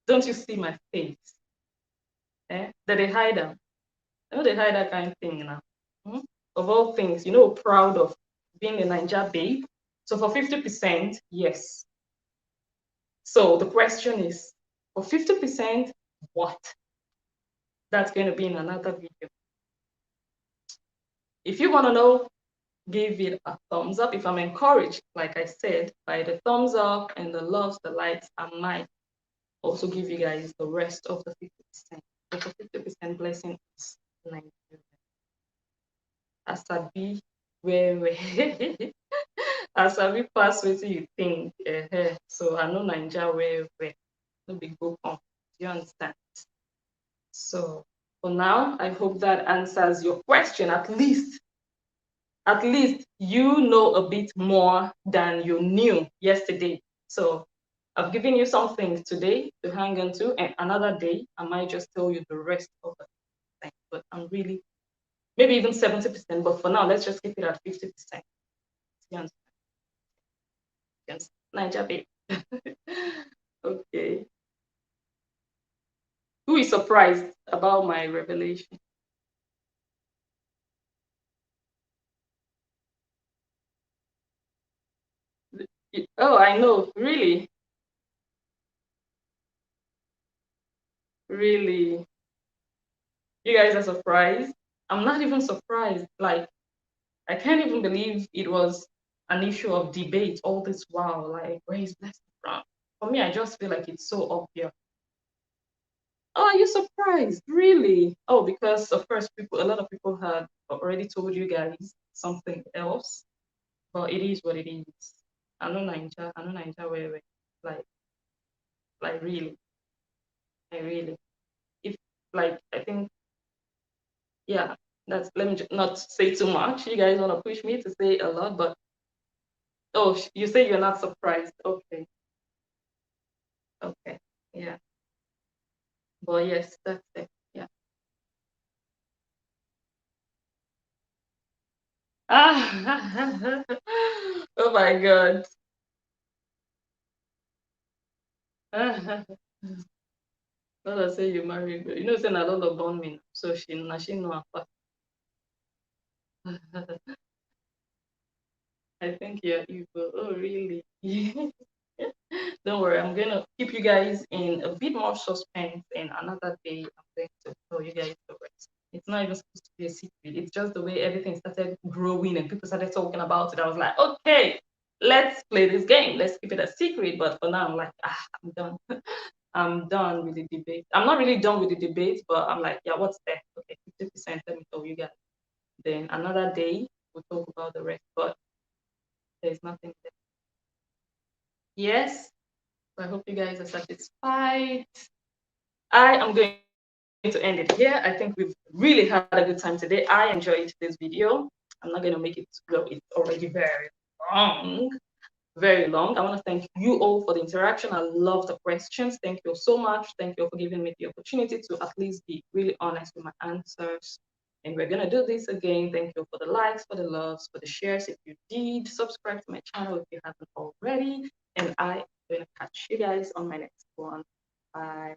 Don't you see my face? That they hide them. You know they hide that kind of thing now. Hmm? Of all things, proud of being a Niger babe. So for 50%, yes. So the question is, for 50%, what? That's going to be in another video. If you want to know, give it a thumbs up. If I'm encouraged, like I said, by the thumbs up and the loves, the likes, I might also give you guys the rest of the 50%. But for 50% blessing is Nigeria. As I be where as I be pass what you think. So I know Nigeria where no big go on. Do you understand? So for now, I hope that answers your question. At least you know a bit more than you knew yesterday. So I've given you something today to hang on to, and another day I might just tell you the rest of the thing. But I'm really maybe even 70%. But for now, let's just keep it at 50%. You understand? Yes, Niger babe. Okay. Who is surprised about my revelation? Oh, I know. Really, really. You guys are surprised. I'm not even surprised. Like, I can't even believe it was an issue of debate all this while. Like, where is blessing from? For me, I just feel like it's so obvious. Oh, are you surprised? Really? Oh, because of course, a lot of people had already told you guys something else, but it is what it is. I know Ninja where like, really, I really, if I think, yeah, that's, let me not say too much. You guys want to push me to say a lot, but oh, you say you're not surprised. Okay, okay, yeah, but yes, that's it. Yeah. Ah, oh my God. Not I say you married, you know, saying a lot of born me, so she know her part. I think you're evil. Oh, really? Don't worry, I'm gonna keep you guys in a bit more suspense, and another day I'm going to tell you guys the rest. It's not even supposed to be a secret. It's just the way everything started growing and people started talking about it. I was like, okay, let's play this game. Let's keep it a secret. But for now, I'm like, I'm done. I'm done with the debate. I'm not really done with the debate, but I'm like, yeah, what's there? Okay, 50%. Let me tell you guys. Then another day we'll talk about the rest. But there's nothing there. Yes. So I hope you guys are satisfied. I am going to end it here. I think we've really had a good time today. I enjoyed this video. I'm not going to make it go. It's already long, very long. I want to thank you all for the interaction. I love the questions. Thank you so much. Thank you for giving me the opportunity to at least be really honest with my answers. And we're going to do this again. Thank you for the likes, for the loves, for the shares. If you did, subscribe to my channel if you haven't already. And I am going to catch you guys on my next one. Bye.